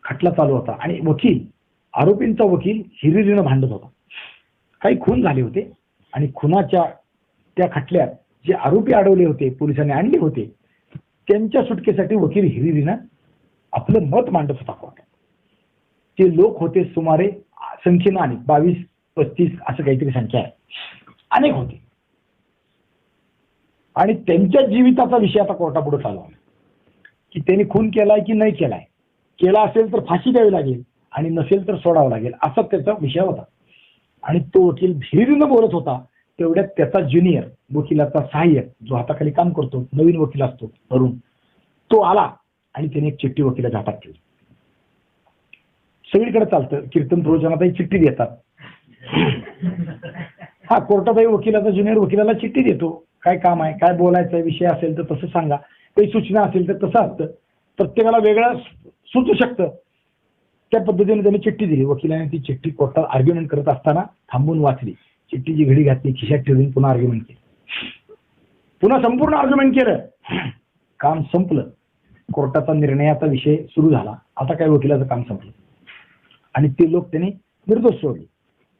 खटला चालू होता आणि आरोपींचा वकील हिरिरीनं भांडत होता. काही खून झाले होते आणि खुनाच्या त्या खटल्यात जे आरोपी अडवले होते, पोलिसांनी आणले होते, त्यांच्या सुटकेसाठी वकील हिरिरीनं आपलं मत मांडत होता कोर्टात. ते लोक होते सुमारे संख्येनं अनेक 22-35 असं काहीतरी संख्या आहे, अनेक होते. आणि त्यांच्या जीविताचा विषय आता कोर्टापुढे चालू आहे की त्यांनी खून केलाय की नाही केलाय. केला असेल तर फाशी द्यावी लागेल आणि नसेल तर सोडावं लागेल असा त्याचा विषय होता. आणि तो वकील हिरिरीनं बोलत होता तेवढ्यात त्याचा ज्युनियर वकिलाचा सहाय्यक जो हाताखाली काम करतो, नवीन वकील असतो तरुण, तो आला आणि त्याने एक चिठ्ठी वकिलाच्या हातात ठेवली. सगळीकडे चालतं, कीर्तन प्रवचनातही चिठ्ठी देतात. हा, कोर्टातही वकिलाचा ज्युनियर वकिलाला चिठ्ठी देतो, काय काम आहे, काय बोलायचा विषय असेल तर तसं सांगा, काही सूचना असेल तर तसं असतं. प्रत्येकाला वेगळं सुचू शकतं. त्या पद्धतीने त्यांनी चिठ्ठी दिली. वकिलाने ती चिठ्ठी कोर्टात आर्ग्युमेंट करत असताना थांबून वाचली, चिठ्ठीची घडी घातली, खिशात ठेवून पुन्हा आर्ग्युमेंट केली. पुन्हा संपूर्ण आर्ग्युमेंट केलं. काम संपलं. कोर्टाचा निर्णयाचा विषय सुरू झाला. आता काय वकिलाचं काम संपलं आणि ते लोक त्यांनी निर्दोष सोडले.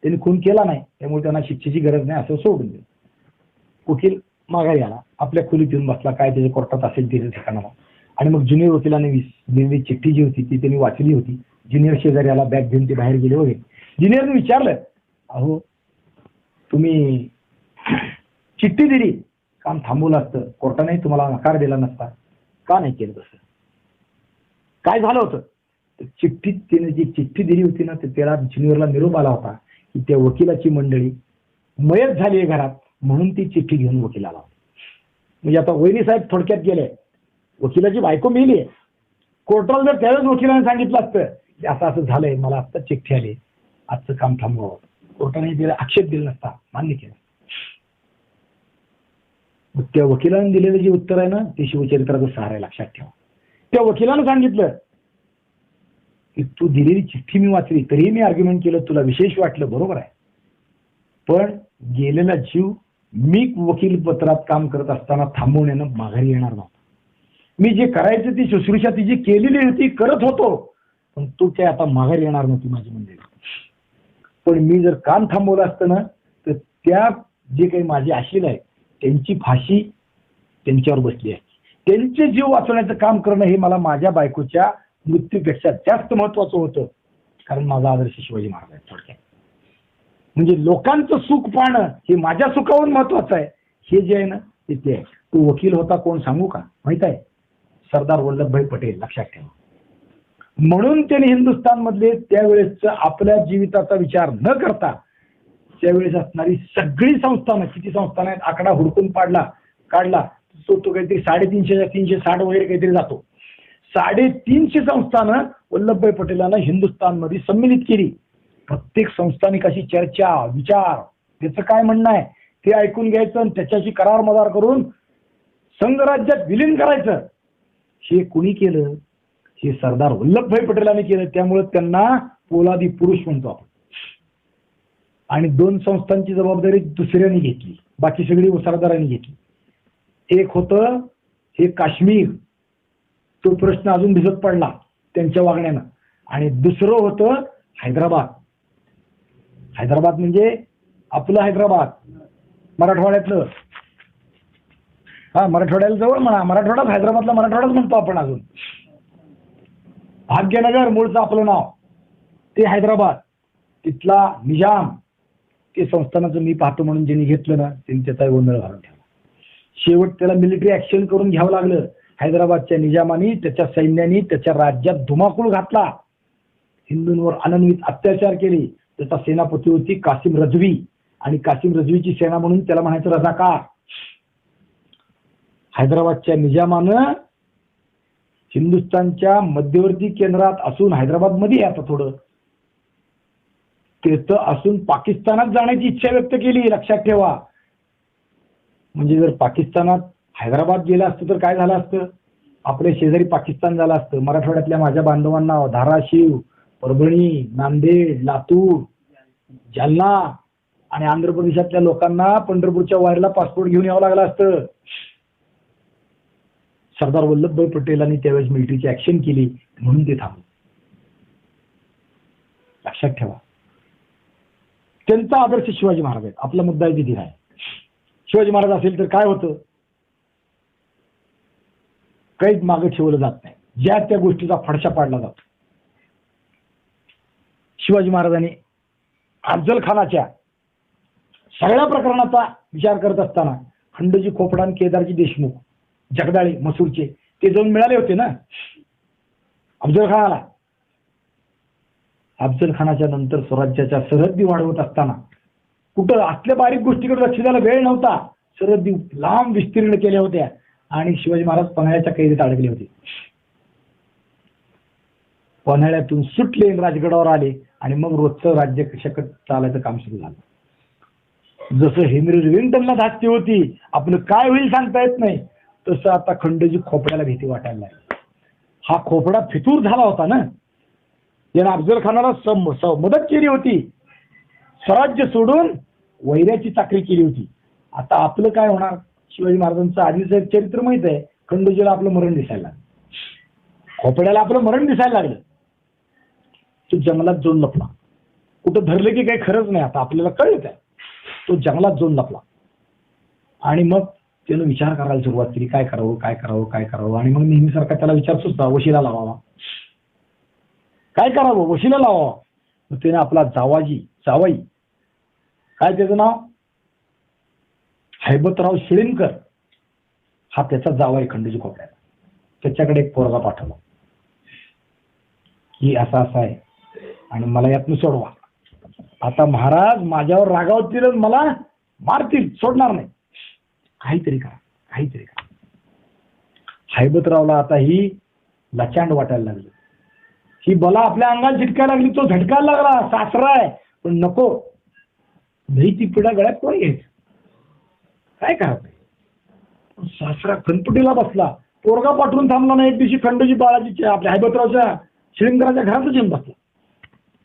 त्यांनी खून केला नाही, त्यामुळे त्यांना शिक्षेची गरज नाही असं सोडून दिलं. वकील माघारी आला, आपल्या खोलीत येऊन बसला, काय त्याच्या कोर्टात असेल तिथे ठिकाणाला. आणि मग ज्युनियर वकिलाने लिहिलेली चिठ्ठी जी होती ती त्यांनी वाचली होती. ज्युनियर शेजारी आला, बॅग घेऊन ते बाहेर गेले वगैरे. ज्युनियरने विचारलं, अहो तुम्ही चिठ्ठी दिली, काम थांबवलं असतं, कोर्टाने तुम्हाला नकार दिला नसता, का नाही केलं तसं, काय झालं होतं? चिठ्ठीत त्याने जी चिठ्ठी दिली होती ना, त्याला ज्युनियरला निरोप आला होता की त्या वकिलाची मंडळी मयत झाली आहे घरात, म्हणून ती चिठ्ठी घेऊन वकिलाला. म्हणजे आता वहिनी साहेब थोडक्यात गेले, वकिलाची बायको मेली आहे. कोर्टाला जर त्यावेळेस वकिलाने सांगितलं असतं की असं असं झालंय, मला आत्ता चिठ्ठी आली, आजचं काम थांबवावं, कोर्टाने त्याला आक्षेप दिला नसता, मान्य केलं. त्या वकिलाने दिलेलं जे उत्तर आहे ना, ते शिवचरित्राचं सार आहे, लक्षात ठेवा. त्या वकिलानं सांगितलं की तू दिलेली चिठ्ठी मी वाचली, तरीही मी आर्ग्युमेंट केलं, तुला विशेष वाटलं, बरोबर आहे, पण गेलेला जीव मी वकील पत्रात काम करत असताना थांबवण्यानं माघारी येणार नव्हता. मी जे करायचं ती शुश्रूषा ती जी केलेली होती करत होतो, पण तू काय आता माघारी येणार नव्हती माझी मंडळी. पण मी जर काम थांबवलं असतं ना, तर त्या जे काही माझे आशील आहे त्यांची फाशी त्यांच्यावर बसली आहे. त्यांचे जीव वाचवण्याचं काम करणं हे मला माझ्या बायकोच्या मृत्यूपेक्षा जास्त महत्वाचं होतं, कारण माझा आदर्श शिवाजी महाराज आहे. थोडक्यात म्हणजे लोकांचं सुख पाहणं हे माझ्या सुखाहून महत्वाचं आहे. हे जे आहे ना ते आहे. तो वकील होता कोण सांगू का, माहित आहे? सरदार वल्लभभाई पटेल, लक्षात ठेवा. म्हणून त्यांनी हिंदुस्थानमधले त्यावेळेस आपल्या जीविताचा विचार न करता त्यावेळेस असणारी सगळी संस्थानं, किती संस्थान आहेत आकडा हुडकून काढला तो काहीतरी 350 360 वगैरे काहीतरी जातो. 350 संस्थानं वल्लभभाई पटेलांना हिंदुस्थानमध्ये सम्मिलित केली. प्रत्येक संस्थानिकाशी चर्चा विचार त्याचं काय म्हणणं आहे ते ऐकून घ्यायचं आणि त्याच्याशी करार मदार करून संघराज्यात विलीन करायचं. हे कुणी केलं? हे सरदार वल्लभभाई पटेलांनी केलं. त्यामुळे त्यांना पोलादी पुरुष म्हणतो आपण. आणि 2 संस्थांची जबाबदारी दुसऱ्यांनी घेतली, बाकी सगळी सरदारांनी घेतली. एक होतं हे काश्मीर, तो प्रश्न अजून भिजत पडला त्यांच्या वागण्यानं. आणि दुसरं होतं हैदराबाद. हैदराबाद म्हणजे आपलं हैदराबाद, मराठवाड्यातलं. हा, मराठवाड्याला जवळ म्हणा, मराठवाडाच हैदराबादला मराठवाडाच म्हणतो आपण. अजून भाग्यनगर मूळचं आपलं नाव, ते हैदराबाद. तिथला निजाम, ते संस्थानाचं मी पाहतो म्हणून ज्यांनी घेतलं ना त्यांनी त्याचा गोंधळ घालून ठेवला. शेवट त्याला मिलिटरी ऍक्शन करून घ्यावं लागलं. हैदराबादच्या निजामानी त्याच्या सैन्याने त्याच्या राज्यात धुमाकूळ घातला, हिंदूंवर अनन्वित अत्याचार केले. त्याचा सेनापती होती कासिम रजवी, आणि कासिम रजवीची सेना म्हणून त्याला म्हणायचं रजाकार. हैदराबादच्या निजामानं हिंदुस्थानच्या मध्यवर्ती केंद्रात असून, हैदराबादमध्ये आता थोडं तिथं असून पाकिस्तानात जाण्याची इच्छा व्यक्त केली, लक्षात ठेवा. म्हणजे जर पाकिस्तानात हैदराबाद गेलं असतं तर काय झालं असतं? आपल्या शेजारी पाकिस्तान झालं असतं. मराठवाड्यातल्या माझ्या बांधवांना धाराशिव, परभणी, नांदेड, लातूर, जालना आणि आंध्र प्रदेशातल्या लोकांना पंढरपूरच्या वारीला पासपोर्ट घेऊन यावं लागलं असतं. सरदार वल्लभभाई पटेलांनी त्यावेळेस मिलिटरीची ऍक्शन केली म्हणून ते थांबलं, लक्षात ठेवा. त्यांचा आदर्श शिवाजी महाराज आहेत. आपला मुद्दा आहे तिथे आहे. शिवाजी महाराज असेल तर काय होतं? काहीच मागे ठेवलं जात नाही, ज्या त्या गोष्टीचा फडशा पाडला जातो. शिवाजी महाराजांनी अफजल खानाच्या सगळ्या प्रकरणाचा विचार करत असताना खंडोजी खोपडा आणि केदारजी देशमुख, जगदाळे मसूरचे, ते जाऊन मिळाले होते ना अफजल खानाला. अफजल खानाच्या नंतर स्वराज्याच्या सरहद्दी वाढवत असताना कुठं असल्या बारीक गोष्टीकडे लक्ष द्यायला वेळ नव्हता. सरहद्दी लांब विस्तीर्ण केल्या होत्या आणि शिवाजी महाराज पन्हाळ्याच्या कैदेत अडकले होते. पन्हाळ्यातून सुटले आणि राजगडावर आले आणि मग रोजचं राज्य शकट चालायचं काम सुरू झालं. जसं हेनरी रिव्हिंग्टनला धास्ती होती आपलं काय होईल सांगता येत नाही, तसं आता खंडोजी खोपड्याला भीती वाटायला लागली. हा खोपडा फितूर झाला होता ना, यानं अफजल खानाला मदत केली होती, स्वराज्य सोडून वैऱ्याची चाकरी केली होती. आता आपलं काय होणार? शिवाजी महाराजांचं आधीच एक चरित्र माहित आहे. खंडोजीला आपलं मरण दिसायला लागलं, खोपड्याला आपलं मरण दिसायला लागलं. तो जंगलात जाऊन लपला. कुठं धरलं की काही खरंच नाही. आता आपल्याला कळत आहे तो जंगलात जाऊन लपला आणि मग त्यानं विचार करायला सुरुवात केली, काय करावं काय करावं काय करावं. आणि मग नेहमीसारखा त्याला विचार सुचला, वशिला लावावा. काय करावं? वशिला लावावा. मग त्याने आपला जावाई काय त्याचं नाव, हैबतराव शिळीमकर, हा त्याचा जावाई खंडोजी खोपड्याला, त्याच्याकडे एक पोरगा पाठवला की असा आहे आणि मला यातनं सोडवा. आता महाराज माझ्यावर रागावतील, मला मारतील, सोडणार नाही, काहीतरी करा. हैबतरावला आता ही लचांड वाटायला लागली, ही बला आपल्या अंगाला झटकायला लागली. तो झटकायला लागला, सासरा आहे पण नको, नाही ती पिढा गळ्यात कोण घ्यायचं, काय करायचं. सासरा खनपुटीला बसला, पोरगा पाठवून थांबला ना. एक दिवशी खंडोजी बाळाजी आपल्या हैबतरावच्या शिळीमकराच्या घरातच येऊन बसला.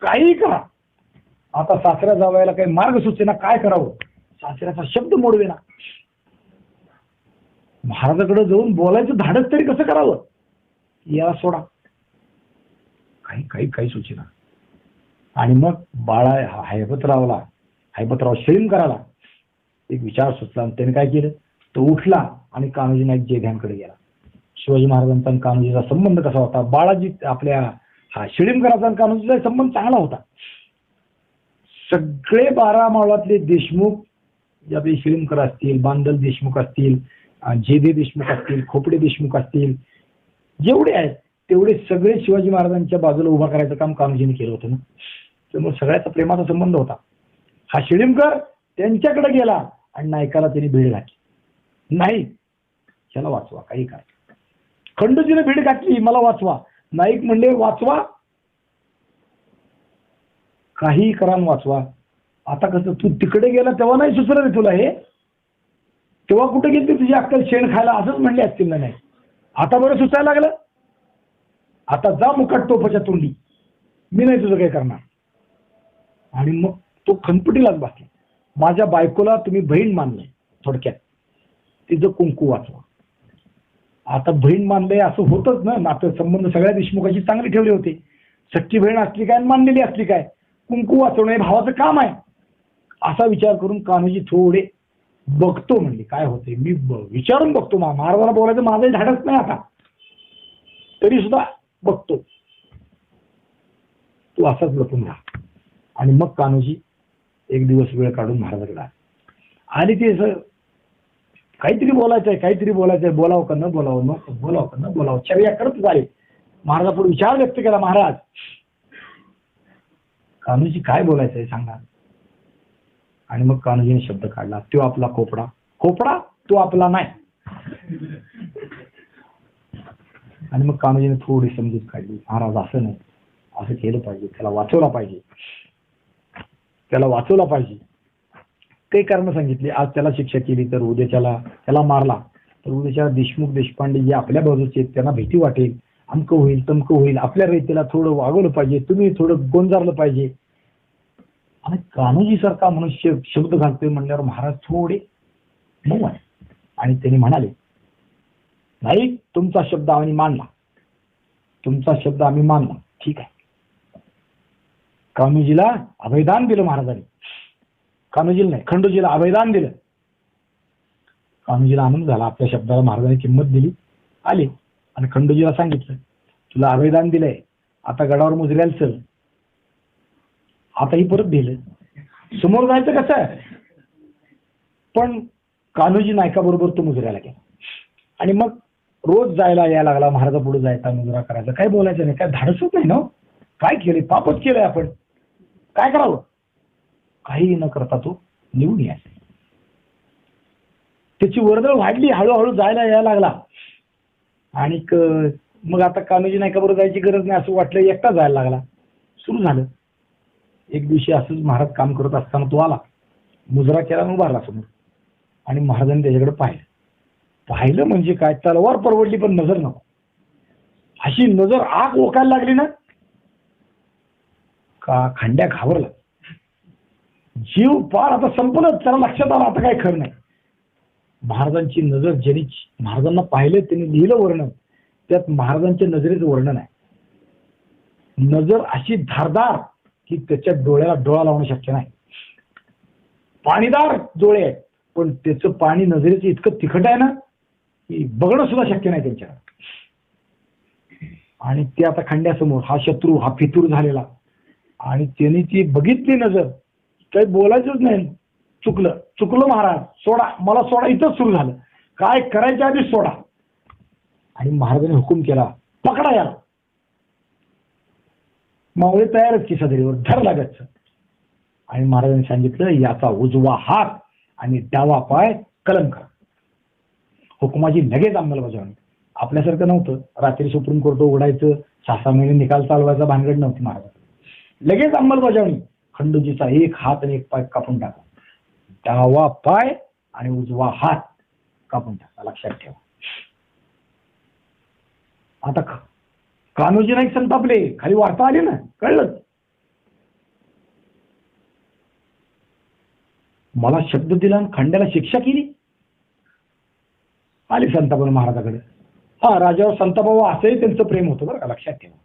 काही करा. आता सासऱ्या जावयाला काही मार्ग सुचेना, काय करावं. सासऱ्याचा शब्द मोडवेना. महाराजाकडे जाऊन बोलायचं धाडस तरी कसं करावं. याला सोडा, काही सुचेना. आणि मग हैबतराव शिळीमकराला एक विचार सुचला आणि त्याने काय केलं, तो उठला आणि कान्होजी नाईक जेध्यांकडे गेला. शिवाजी महाराजांचा आणि कान्होजीचा संबंध कसा होता? बाळाजी आपल्या शिळीमकराचा आणि कान्होजीचा संबंध चांगला होता. सगळे 12 मावळातले देशमुख, जे आपले शिळीमकर असतील, बांदल देशमुख असतील, जेधे देशमुख असतील, खोपडे देशमुख असतील, जेवढे आहेत तेवढे सगळे शिवाजी महाराजांच्या बाजूला उभा करायचं काम कान्होजीने केलं होतं ना. त्यामुळे सगळ्याचा प्रेमाचा संबंध होता. हा शिळीमकर त्यांच्याकडे गेला आणि नाईकाला त्यांनी भीड घातली. नाही, त्याला वाचवा, काही करा. खंडोजीने भीड घातली, मला वाचवा. नाईक म्हणले वाचवा, काही करा वाचवा. आता कसं, तू तिकडे गेला तेव्हा नाही सुचलं रे तुला हे, तेव्हा कुठे गेली तुझी अक्कल शेण खायला, असंच म्हणले असतील ना. नाही, आता बरं सुचायला लागलं. आता जा मुकाट तोफाच्या तोंडी, मी नाही तुझं काही करणार. आणि मग तो खनपटीलाच बसला. माझ्या बायकोला तुम्ही बहीण मानलंय, थोडक्यात तिचं कुंकू वाचवा. आता बहीण मानलंय असं होतच ना, नातं संबंध सगळ्या देशमुखाची चांगले ठेवले होते. सख्खी बहीण असली काय, मानलेली असली काय, कुंकू वाचवणं हे भावाचं काम आहे. असा विचार करून कान्होजी थोडे बघतो म्हणले, काय होते मी विचारून बघतो. महाराजाला बोलायचं माझंही धाडस नाही आता, तरी सुद्धा बघतो. तू असाच लपून राहा. आणि मग कान्होजी एक दिवस वेळ काढून महाराजाकडे आले. आणि ते असं काहीतरी बोलायचंय, बोलावं का न बोलावं, चर्या करत झाले. महाराजापुढे विचार व्यक्त केला, महाराज कान्होजी काय बोलायचंय सांगा. आणि मग कान्होजीने शब्द काढला, तो आपला खोपडा तो आपला नाही. आणि मग कान्होजीने थोडी समजूत काढली, महाराज असं नाही, असं केलं पाहिजे, त्याला वाचवला पाहिजे. काही कारण सांगितली. आज त्याला शिक्षा केली तर उद्याच्याला त्याला मारला तर उद्याच्या देशमुख देशपांडे जे आपल्या बाजूचे आहेत त्यांना भीती वाटेल, अमकं होईल तमकं होईल, आपल्या रीतीला थोडं वागवलं पाहिजे, तुम्ही थोडं गोंजारलं पाहिजे. आणि कान्होजी सारखा मनुष्य शब्द घालतोय म्हणल्यावर महाराज थोडे मऊ आहे. आणि त्यांनी म्हणाले, नाही, तुमचा शब्द आम्ही मानला, ठीक आहे. कान्होजीला अभयदान दिलं महाराजांनी. कान्होजीला नाही, खंडोजीला अभयदान दिलं. कान्होजीला आनंद झाला, आपल्या शब्दाला महाराजांनी किंमत दिली. आले आणि खंडोजीला सांगितलं, तुला अभयदान दिलंय, आता गडावर मुजऱ्याला चल. आता ही परत दिलं, समोर जायचं कसं आहे. पण कान्होजी नायकाबरोबर तो मुजऱ्याला गेला. आणि मग रोज जायला यायला लागला महाराजा पुढे जायचा, मुजरा करायचा. काय बोलायचं नाही, काय धाडसच नाही ना. काय केलंय, पापच केलंय आपण, काय करावं. काही न करता तो निवून यायचा. त्याची वर्दळ वाढली, हळूहळू जायला यायला लागला. आणि मग आता कान्होजी नाईकाबरोबर जायची गरज नाही असं वाटलं, एकटा जायला लागला. सुरू झालं. एक दिवशी असंच महाराज काम करत असताना तो आला, मुजरा केला, उभारला समोर, आणि महाराजांनी त्याच्याकडे पाहिलं म्हणजे काय, तलवार परवडली पण नजर नको. अशी नजर आग ओकायला लागली ना, का खंड्या घाबरला. जीव पार आता संपलं. त्याला लक्षात आलं आता काय खरं नाही. महाराजांची नजर ज्यांनी महाराजांना पाहिलं त्यांनी लिहिलं वर्णन, त्यात महाराजांच्या नजरेचं वर्णन आहे. नजर अशी धारदार की त्याच्या डोळ्याला डोळा लावणं शक्य नाही. पाणीदार डोळे आहेत, पण त्याचं पाणी नजरेचं इतकं तिखट आहे ना की बघणं सुद्धा शक्य नाही त्यांच्या. आणि ते आता खंड्यासमोर हा शत्रू, हा फितूर झालेला, आणि त्यांनी ती बघितली नजर, काही बोलायचंच नाही. चुकलं महाराज, सोडा मला, सोडा. इथंच सुरू झालं. काय करायच्या आधी सोडा. आणि महाराजांनी हुकूम केला, पकडा याला. मावळे तयारच की सदरीवर धर लागत. आणि महाराजांनी सांगितलं, याचा उजवा हात आणि डावा पाय कलम करा. हुकुमाची लगेच अंमलबजावणी. आपल्यासारखं नव्हतं रात्री सुप्रीम कोर्ट उघडायचं, 6-6 महिने निकाल चालवायचा भानगड नव्हती महाराज. लगेच अंमलबजावणी. खंडोजीचा एक हात आणि एक पाय कापून टाका. डावा पाय आणि उजवा हात कापून टाका. लक्षात ठेवा. आता कान्होजी नाईक संतापले, खाली वार्ता आली ना, कळलं. मला शब्द दिला आणि खंड्याला शिक्षा केली. आली संतापाने महाराजाकडे. हा, राजावर संतापावा असंही त्यांचं प्रेम होतं बरं का, लक्षात ठेवा.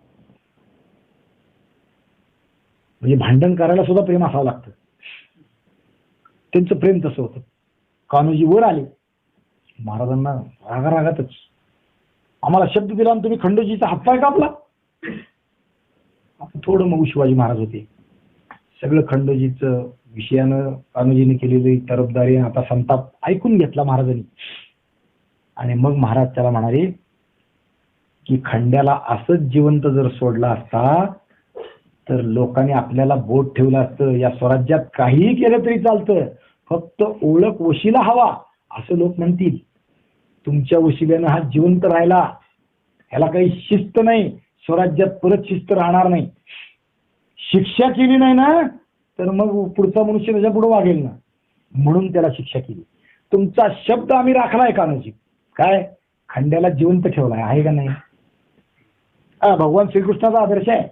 म्हणजे भांडण करायला सुद्धा प्रेम असावं लागतं. त्यांचं प्रेम तसं होतं. कान्होजी वर आले. महाराजांना रागारागातच, आम्हाला शब्द दिला आणि तुम्ही खंडोजीचा हातपाय कापला. थोडं मग शिवाजी महाराज होते. सगळं खंडोजीचं विषयानं कान्होजीने केलेली तरफदारी, आता संताप ऐकून घेतला महाराजांनी. आणि मग महाराज त्याला म्हणाले की खंड्याला असंच जिवंत जर सोडला असता तर लोकांनी आपल्याला बोट ठेवलं असतं. या स्वराज्यात काहीही केलं तरी चालतं, फक्त ओळख वशिला हवा असं लोक म्हणतील. तुमच्या वशिल्यानं हा जिवंत राहिला, ह्याला काही शिस्त नाही, स्वराज्यात परत शिस्त राहणार नाही. शिक्षा केली नाही ना तर मग पुढचा मनुष्य त्याच्या पुढे वागेल ना, म्हणून त्याला शिक्षा केली. तुमचा शब्द आम्ही राखलाय कान्होजी. काय, खंड्याला जिवंत ठेवलाय, आहे का नाही. भगवान श्रीकृष्णाचा आदर्श आहे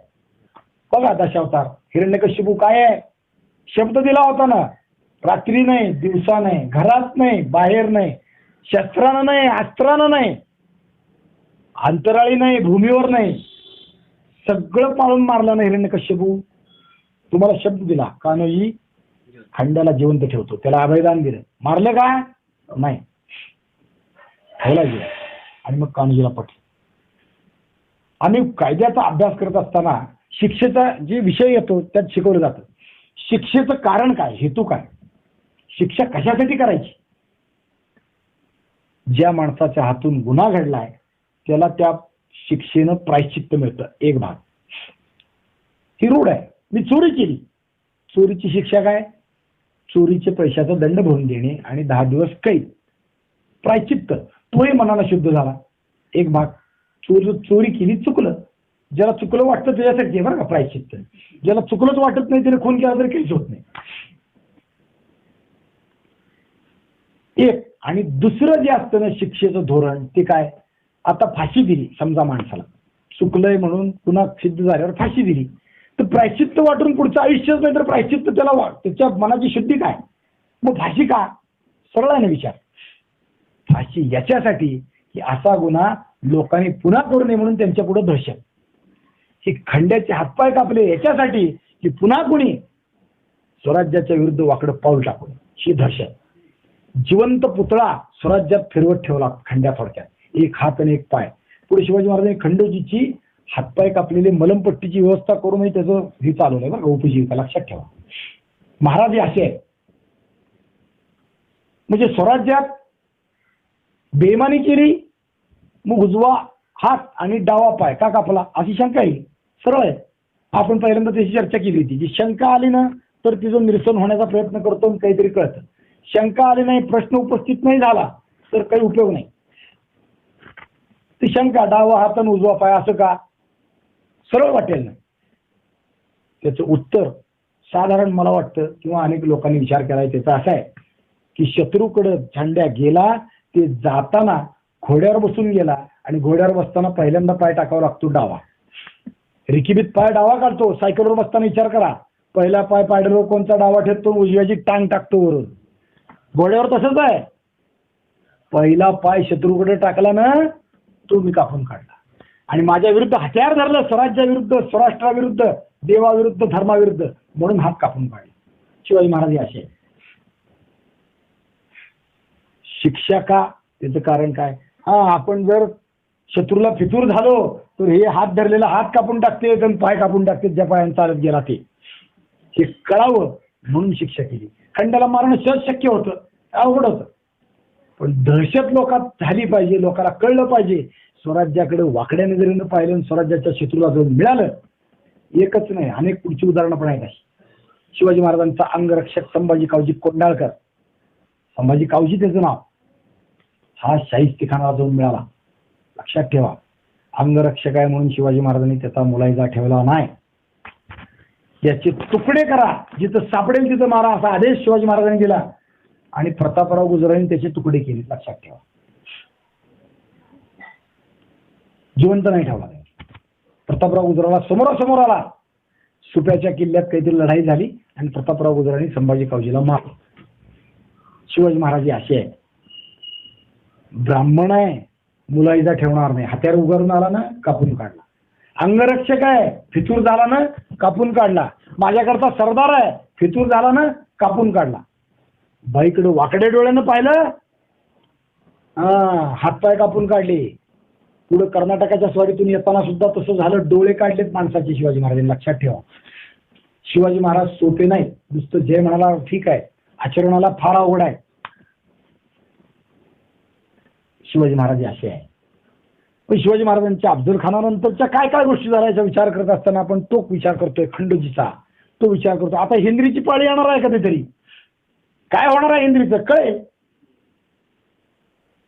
बघा. दशावतार हिरण्यकशिपू काय आहे, शब्द दिला होता ना, रात्री नाही, दिवसा नाही, घरात नाही, बाहेर नाही, शस्त्रानं नाही, अस्त्रानं नाही, अंतराळी नाही, भूमीवर नाही, सगळं पाळून मारलं ना हिरण्यकशिपू. तुम्हाला शब्द दिला, कान्होजी खंड्याला जिवंत ठेवतो, त्याला अभयदान दिलं. मारलं का नाही, ठेवला गेला. आणि मग कान्होजीला पटलं. आम्ही कायद्याचा अभ्यास करत असताना शिक्षेचा जे विषय येतो त्यात शिकवलं जातं. शिक्षेचं कारण काय, हेतू काय, शिक्षा कशासाठी करायची. ज्या माणसाच्या हातून गुन्हा घडलाय त्याला त्या शिक्षेनं प्रायश्चित्त मिळतं. एक भाग ही रूढ आहे. मी चोरी केली, चोरीची शिक्षा काय, चोरीचे पैशाचा दंड भरून देणे आणि 10 दिवस कैद, प्रायश्चित्त. तोही मनाला शुद्ध झाला. एक भाग चोरी केली, चुकलं, ज्याला चुकलं वाटतं त्याच्यासाठी बरं का प्रायश्चित्त. ज्याला चुकलंच वाटत नाही त्याने खून केला तरी काहीच होत नाही. एक. आणि दुसरं जे असतं ना शिक्षेचं धोरण, ते काय, आता फाशी दिली समजा माणसाला, चुकलंय म्हणून पुन्हा सिद्ध झाल्यावर फाशी दिली, तर प्रायश्चित्त वाटून पुढचं आयुष्यच नाही तर प्रायश्चित्त त्याला त्याच्या मनाची शुद्धी काय. मग फाशी का, सरळ आहे ना विचार. फाशी याच्यासाठी की असा गुन्हा लोकांनी पुन्हा करू नये म्हणून त्यांच्या पुढे दहशत. हे खंड्याचे हातपाय कापले याच्यासाठी की पुन्हा कोणी स्वराज्याच्या विरुद्ध वाकडं पाऊल टाकू नये, ही दहशत. जिवंत पुतळा स्वराज्यात फिरवत ठेवला खंड्या, थोडक्यात एक हात आणि एक पाय. पुढे शिवाजी महाराजांनी खंडोजीची हातपाय कापलेले मलमपट्टीची व्यवस्था करूनही त्याचं हे चालवलंय बरं का, उपजीविका. लक्षात ठेवा, महाराज हे असे आहेत. म्हणजे स्वराज्यात बेईमानी केली, मग उजवा हात आणि डावा पाय का कापला अशी शंका येईल. सरळ आहे. आपण पहिल्यांदा त्याची चर्चा केली होती. जी शंका आली ना तर तिचं निरसन होण्याचा प्रयत्न करतो, काहीतरी कळतं. शंका आली नाही, प्रश्न उपस्थित नाही झाला तर काही उपयोग नाही. ती शंका, डावा हात आणि उजवा पाय असं का? सरळ वाटेल ना. त्याचं उत्तर साधारण मला वाटतं किंवा अनेक लोकांनी विचार केला त्याचा असा आहे की शत्रूकडे झंड्या गेला, ते जाताना घोड्यावर बसून गेला आणि घोड्यावर बसताना पहिल्यांदा पाय टाकावा लागतो डावा. रिकिबीत पाय डावा काढतो. सायकलवर बसताना विचार करा, पहिला पाय पायडलवर कोणता डावा ठेवतो, उजव्याची टांग टाकतो वरून. घोड्यावर तसंच आहे, पहिला पाय शत्रूकडे टाकला ना तो मी कापून काढला आणि माझ्या विरुद्ध हत्यार धरलं, स्वराज्याविरुद्ध, स्वराष्ट्राविरुद्ध, देवाविरुद्ध, धर्माविरुद्ध, म्हणून हात कापून काढले. शिवाजी महाराज असे. शिक्षा का? त्याचं कारण काय? आपण जर शत्रूला फितूर झालो तर हे हात धरलेला हात कापून टाकते आणि पाय कापून टाकते, ज्या पायानं चालत गेला ते. हे कळावं म्हणून शिक्षा केली. खंडाला मारणं सहज शक्य होतं, अवघड होतं, पण दहशत लोकात झाली पाहिजे, लोकांना कळलं पाहिजे. स्वराज्याकडे वाकड्या नजरेनं पाहिलं, स्वराज्याच्या शत्रूला जाऊन मिळालं. एकच नाही, अनेक पुढची उदाहरणं पण आहेत अशी. शिवाजी महाराजांचा अंगरक्षक संभाजी कावजी कोंडाळकर, संभाजी कावजी त्याचं नाव, हा शाहिस्तेखानाला जाऊन मिळाला. लक्षात ठेवा, अंगरक्षक आहे म्हणून शिवाजी महाराजांनी त्याचा मुलायजा ठेवला नाही. याचे तुकडे करा, जिथं सापडेल तिथं मारा, असा आदेश शिवाजी महाराजांनी दिला आणि प्रतापराव गुजरांनी त्याचे तुकडे केले. लक्षात ठेवा, जिवंत नाही ठेवला. प्रतापराव गुजराला समोरासमोर आला. सुप्याच्या किल्ल्यात काहीतरी लढाई झाली आणि प्रतापराव गुजरांनी संभाजी कावजीला मारलं. शिवाजी महाराज असे आहे, ब्राह्मण आहे, मुलायजा ठेवणार नाही. हत्यार उगारून आला ना कापून काढला. अंगरक्षक आहे, फितूर झाला ना कापून काढला. माझ्याकरता सरदार आहे, फितूर झाला ना कापून काढला. बाईकडे वाकड्या डोळ्यानं पाहिलं, हातपाय कापून काढले. पुढे कर्नाटकाच्या स्वारीतून येताना सुद्धा तसं झालं, डोळे काढलेत माणसाचे शिवाजी महाराजांनी. लक्षात ठेवा, शिवाजी महाराज सोपे नाही. नुसतं जय म्हणाला ठीक आहे, आचरणाला फार अवघड आहे. शिवाजी महाराज असे आहे. पण शिवाजी महाराजांच्या अफजल खानानंतरच्या काय काय गोष्टी झाल्याचा विचार करत असताना आपण तो विचार करतोय, खंडोजीचा तो विचार करतो. आता हेंद्रीची पाळी येणार आहे कधीतरी, काय होणार आहे हेंद्रीचं कळेल.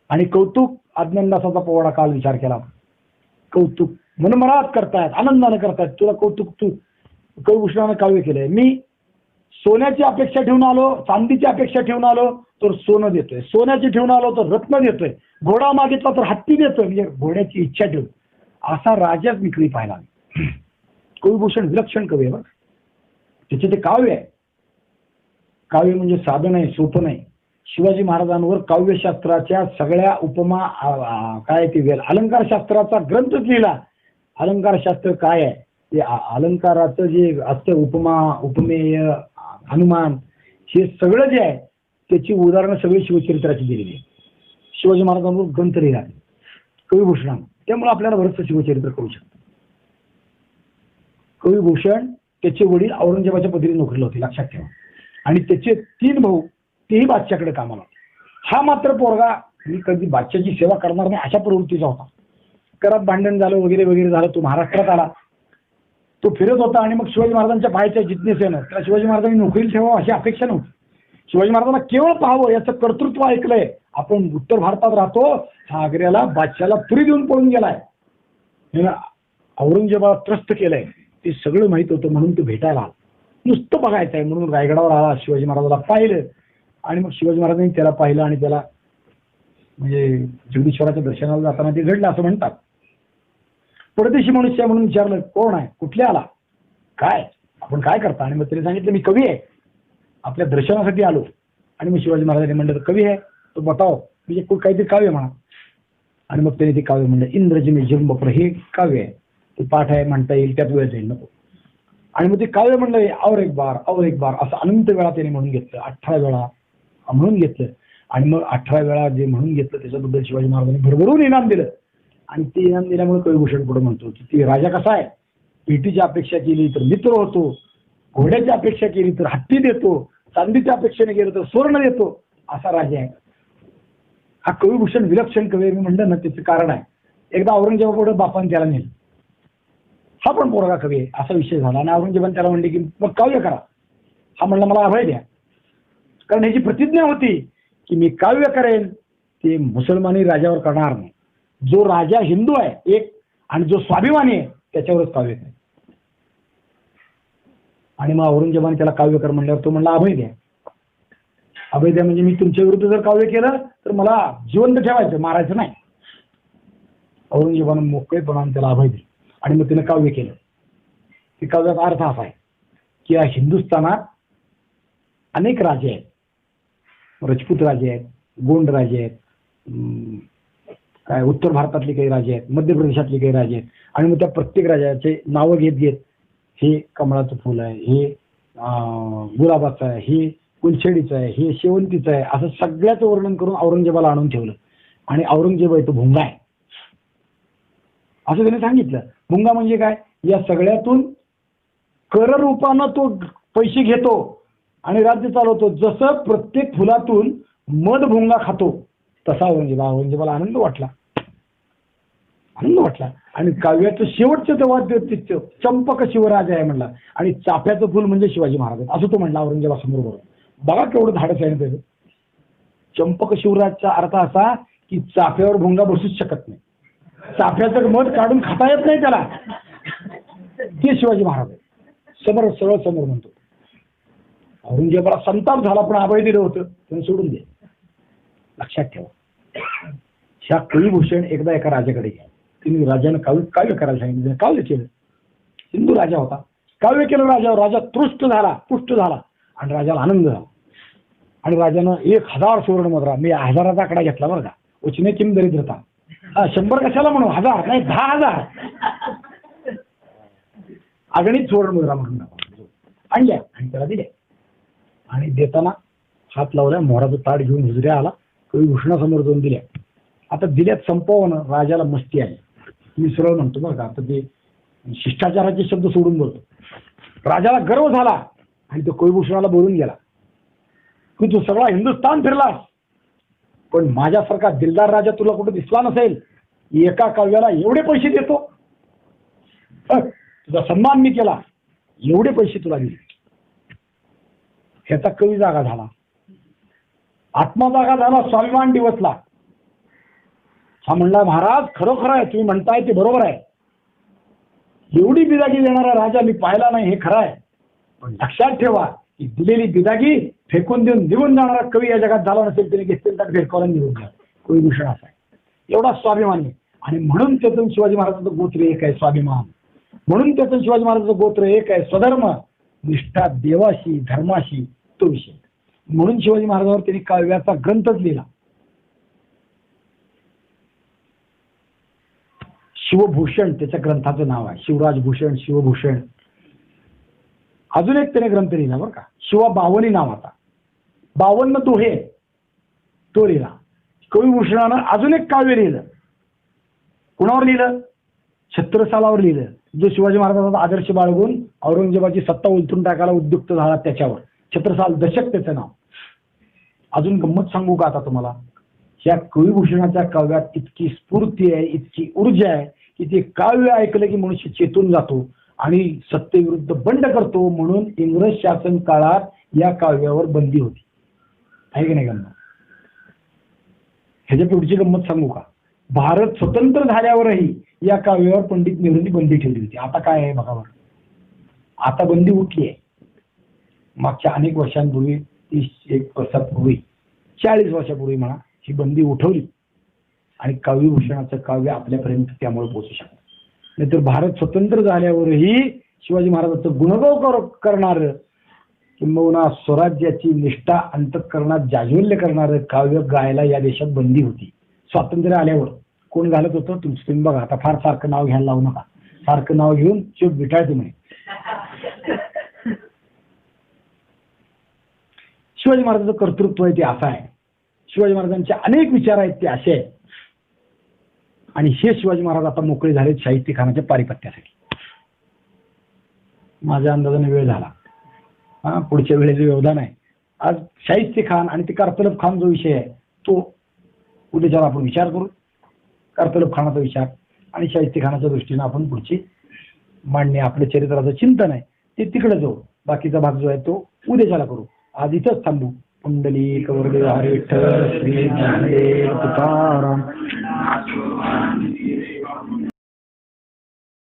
आणि कौतुक, अज्ञानदासाचा पोवाडा काल विचार केला. कौतुक मनमरात करतायत, आनंदाने करतायत. तुला कौतुक, तू कविभूषणानं काव्य केलंय. मी सोन्याची अपेक्षा ठेवून आलो, चांदीची अपेक्षा ठेवून आलो तर सोनं देतोय, सोन्याची ठेवून आलो तर रत्न देतोय, घोडा मागितला तर हत्ती देतोय. म्हणजे घोड्याची इच्छा ठेवून असा राजाच मी कवी पाहिला. कविभूषण विलक्षण कवी आहे बघ, त्याचे ते काव्य आहे. काव्य म्हणजे साधन आहे, सोपं नाही. शिवाजी महाराजांवर काव्यशास्त्राच्या सगळ्या उपमा काय ते अलंकारशास्त्राचा ग्रंथच लिहिला. अलंकारशास्त्र काय आहे ते, अलंकाराचं जे असतं, उपमा, उपमेय, अनुमान, हे सगळं जे आहे त्याची उदाहरणं सगळी शिवचरित्राची दिलेली आहे. शिवाजी महाराजांवर ग्रंथ लिहिला कविभूषणानं, त्यामुळे आपल्याला बरंचसं शिवचरित्र कळू शकतं. कविभूषण त्याचे वडील औरंगजेबाच्या पदरी नोकरीला होते, लक्षात ठेवा. आणि त्याचे 3 भाऊ, तेही बादशाकडे कामाला होते. हा मात्र पोरगा मी कधी बादशाची सेवा करणार नाही अशा प्रवृत्तीचा होता. घरात भांडण झालं वगैरे वगैरे झालं, तो महाराष्ट्रात आला, तो फिरत होता आणि मग शिवाजी महाराजांच्या पायाच्या जिज्ञेसेनं त्याला शिवाजी महाराजांनी नोकरीला ठेवावं अशी अपेक्षा नव्हती. शिवाजी महाराजांना केवळ पाहावं, याचं कर्तृत्व ऐकलंय. आपण उत्तर भारतात राहतो, हा आग्र्याला बादशाला तुरी देऊन पळून गेलाय, औरंगजेबाला त्रस्त केलंय, ते सगळं माहित होतं. म्हणून तो भेटायला आला, नुसतं बघायचं आहे म्हणून रायगडावर आला. शिवाजी महाराजाला पाहिलं आणि मग शिवाजी महाराजांनी त्याला पाहिलं आणि त्याला म्हणजे जगदीश्वराच्या दर्शनाला जाताना ते घडलं असं म्हणतात. परदेशी मनुष्य म्हणून विचारलं, कोण आहे, कुठले आला, काय आपण काय करता? आणि मग त्याने सांगितलं, मी कवी आहे, आपल्या दर्शनासाठी आलो. आणि मग शिवाजी महाराजांनी म्हणलं, कवी आहे तो बताव, म्हणजे काहीतरी काव्य म्हणा. आणि मग त्याने ते काव्य म्हणलं, इंद्रजिमे जन्मपर, हे काव्य आहे, ते पाठ आहे, म्हणता येईल, त्यात वेळ जाईल नको. आणि मग ते काव्य म्हणलं, और एक बार असं अनंत वेळा त्याने म्हणून घेतलं, 18 वेळा म्हणून घेतलं. आणि मग 18 वेळा जे म्हणून घेतलं त्याच्याबद्दल शिवाजी महाराजांनी भरभरून इनाम दिलं. आणि ते इनाम दिल्यामुळे कविभूषण पुढे म्हणतो की ती राजा कसा आहे, पेटीची अपेक्षा केली तर मित्र होतो, घोड्याची अपेक्षा केली तर हत्ती देतो, चांदीच्या अपेक्षेने गेलं तर सुवर्ण देतो, असा राजा आहे. हा कविभूषण विलक्षण कवी मी म्हणलं ना, त्याचं कारण आहे. एकदा औरंगजेबापुढे बापाने त्याला नेलं, हा पण पोरगा कवी आहे असा विषय झाला. आणि औरंगजेबाने त्याला म्हणले की मग काव्य करा. हा म्हणला, मला अभय द्या, कारण ह्याची प्रतिज्ञा होती की मी काव्य करेन ते मुसलमानी राजावर करणार नाही. जो राजा हिंदू आहे एक आणि जो स्वाभिमानी आहे त्याच्यावरच काव्य आहे. आणि मग औरंगजेबाने त्याला काव्य कर म्हणल्यावर तो म्हणला अभय द्या. अभय द्या म्हणजे मी तुमच्या विरुद्ध जर काव्य केलं तर मला जिवंत ठेवायचं, मारायचं नाही. औरंगजेबानं मोकळेपणाने त्याला अभय दिले आणि मग त्यानं काव्य केलं. ते काव्याचा अर्थ असा आहे की या हिंदुस्थानात अनेक राजे आहेत, राजपूत राजे आहेत, गोंड राजे आहेत, काय उत्तर भारतातले काही राजे आहेत, मध्य प्रदेशातले काही राजे आहेत. आणि मग त्या प्रत्येक राजाचे नावं घेत घेत हे कमळाचं फुल आहे, हे गुलाबाचं आहे, हे गुलछडीचं आहे, हे शेवंतीचं आहे, असं सगळ्याचं वर्णन करून औरंगजेबाला आणून ठेवलं. आणि औरंगजेब आहे तो भुंगा आहे असं त्याने सांगितलं. भुंगा म्हणजे काय, या सगळ्यातून कर रूपानं तो पैसे घेतो आणि राज्य चालवतो. जसं प्रत्येक फुलातून मध भुंगा खातो तसा औरंगजेबाला आनंद वाटला. आणि काव्याचं शेवटचं ते वाद्य चंपक शिवराज आहे म्हणला आणि चाफ्याचं फुल म्हणजे शिवाजी महाराज असं तो म्हणला औरंगजेबासमोर. बरोबर बघा केवढं धाडस आहे त्याचं. चंपक शिवराजचा अर्थ असा की चाफ्यावर भुंगा बसूच शकत नाही, चाफ्याचं मध काढून खाता येत नाही त्याला, ते शिवाजी महाराज आहे. समोर सरळ समोर म्हणतो. औरंगजेबाला संताप झाला पण अभय दिलं होतं त्याने सोडून दे. लक्षात ठेवा, ह्या कुलभूषण एकदा एका राजाकडे गेला. तिने राजानं काव्य करायला सांगितलं, काव्य केलं. हिंदू राजा होता, काव्य केलं राजावर. राजा पुष्ट झाला आणि राजाला आनंद झाला. आणि राजानं 1000 सुवर्णमुद्रा, मी 1000चा आकडा घेतला बरं का, उचने किम दरिद्रता. 100 कशाला म्हणू, 1000 नाही 10,000 अगणित सुवर्णमुद्रा म्हणून आणल्या आणि त्याला दिल्या. आणि देताना हात लावल्या, मोहराचं ताट घेऊन हुजऱ्या आला, कविभूषणासमोर जाऊन दिल्या. आता दिल्यात संपवणं राजाला मस्ती आली. मी सरळ म्हणतो बरं का, आता ते शिष्टाचाराचे शब्द सोडून बोलतो. राजाला गर्व झाला आणि तो कविभूषणाला बोलून गेला की तू सगळा हिंदुस्थान फिरलास पण माझ्यासारखा दिलदार राजा तुला कुठे दिसला नसेल. एका काव्याला एवढे पैसे देतो, तुझा सन्मान मी केला, एवढे पैसे तुला दिले. ह्याचा कवी जागा झाला, आत्मा जागा झाला, स्वाभिमान दिवसला. हा म्हणला महाराज खरोखर आहे, तुम्ही म्हणताय ते बरोबर आहे. एवढी बिदागी देणारा राजा मी पाहिला नाही, हे खरं आहे. पण लक्षात ठेवा की दिलेली बिदागी फेकून देऊन निघून जाणारा कवी या जगात झाला नसेल. त्याने घेतलेलं ताट फेकवला निघून गेला. कविभूषण असा आहे, एवढा स्वाभिमानी. आणि म्हणून त्यातून शिवाजी महाराजांचं गोत्र एक आहे, स्वाभिमान. म्हणून त्यातून शिवाजी महाराजांचं गोत्र एक आहे, स्वधर्म, निष्ठा देवाशी धर्माशी, तो विषय. म्हणून शिवाजी महाराजांवर त्यांनी काव्याचा ग्रंथच लिहिला. शिवभूषण त्याच्या ग्रंथाचं नाव आहे, शिवराजभूषण, शिवभूषण. अजून एक त्याने ग्रंथ लिहिला बरं का, शिवा 52 नावाचा, 52 दोहे तो लिहिला. कविभूषणानं अजून एक काव्य लिहिलं. कुणावर लिहिलं, छत्रसालावर लिहिलं, जो शिवाजी महाराजांचा आदर्श बाळगून औरंगजेबाची सत्ता उलटून टाकायला उद्युक्त झाला त्याच्यावर. छत्रसाल दशक त्याचं नाव. अजून गंमत सांगू का आता तुम्हाला, या कविभूषणाच्या काव्यात इतकी स्फूर्ती आहे, इतकी ऊर्जा आहे की ते काव्य ऐकलं की मनुष्य चेतून जातो आणि सत्तेविरुद्ध बंड करतो. म्हणून इंग्रज शासन काळात या काव्यावर बंदी होती, आहे की नाही गंमत. ह्याच्या पुढची गंमत सांगू का, भारत स्वतंत्र झाल्यावरही या काव्यावर पंडित नेहरूंनी बंदी ठेवली होती. आता काय आहे बघा बरं, आता बंदी उठली आहे. मागच्या अनेक वर्षांपूर्वी, 30-1 वर्षापूर्वी, 40 वर्षापूर्वी म्हणा, ही बंदी उठवली आणि काव्यभूषणाचं काव्य आपल्यापर्यंत त्यामुळे पोहोचू शकतं. नाहीतर भारत स्वतंत्र झाल्यावरही शिवाजी महाराजांचं गुणगाव करणारं किंबहुना स्वराज्याची निष्ठा अंतःकरणात जाज्वल्य करणारं काव्य गायला या देशात बंदी होती. स्वातंत्र्य आल्यावर कोण घालत होतं तुम्ही बघा. आता फार सारखं नाव घ्यायला लावू नका, सारखं नाव घेऊन चूप विटाळते म्हणे. शिवाजी महाराजांचं कर्तृत्व आहे ते असं आहे, शिवाजी महाराजांचे अनेक विचार आहेत ते असे आहेत. आणि हे शिवाजी महाराज आता मोकळे झालेत शाहिस्ते खानाच्या पारिपत्यासाठी. माझ्या अंदाजाने वेळ झाला, पुढच्या वेळेचं व्यवधान आहे. आज शाहिस्ते खान आणि ते कारतलब खान जो विषय आहे तो उद्याच्याला आपण विचार करू. कारतलब खानाचा विचार आणि शाहिस्ते खानाच्या दृष्टीनं आपण पुढची मांडणी, आपल्या चरित्राचं चिंतन आहे ते तिकडे जाऊ. बाकीचा भाग जो आहे तो उद्याच्याला करू. आज इथंच थांबू. पुंडलिक वरदे हरी विठ्ठल श्री ज्ञानदेव तुकाराम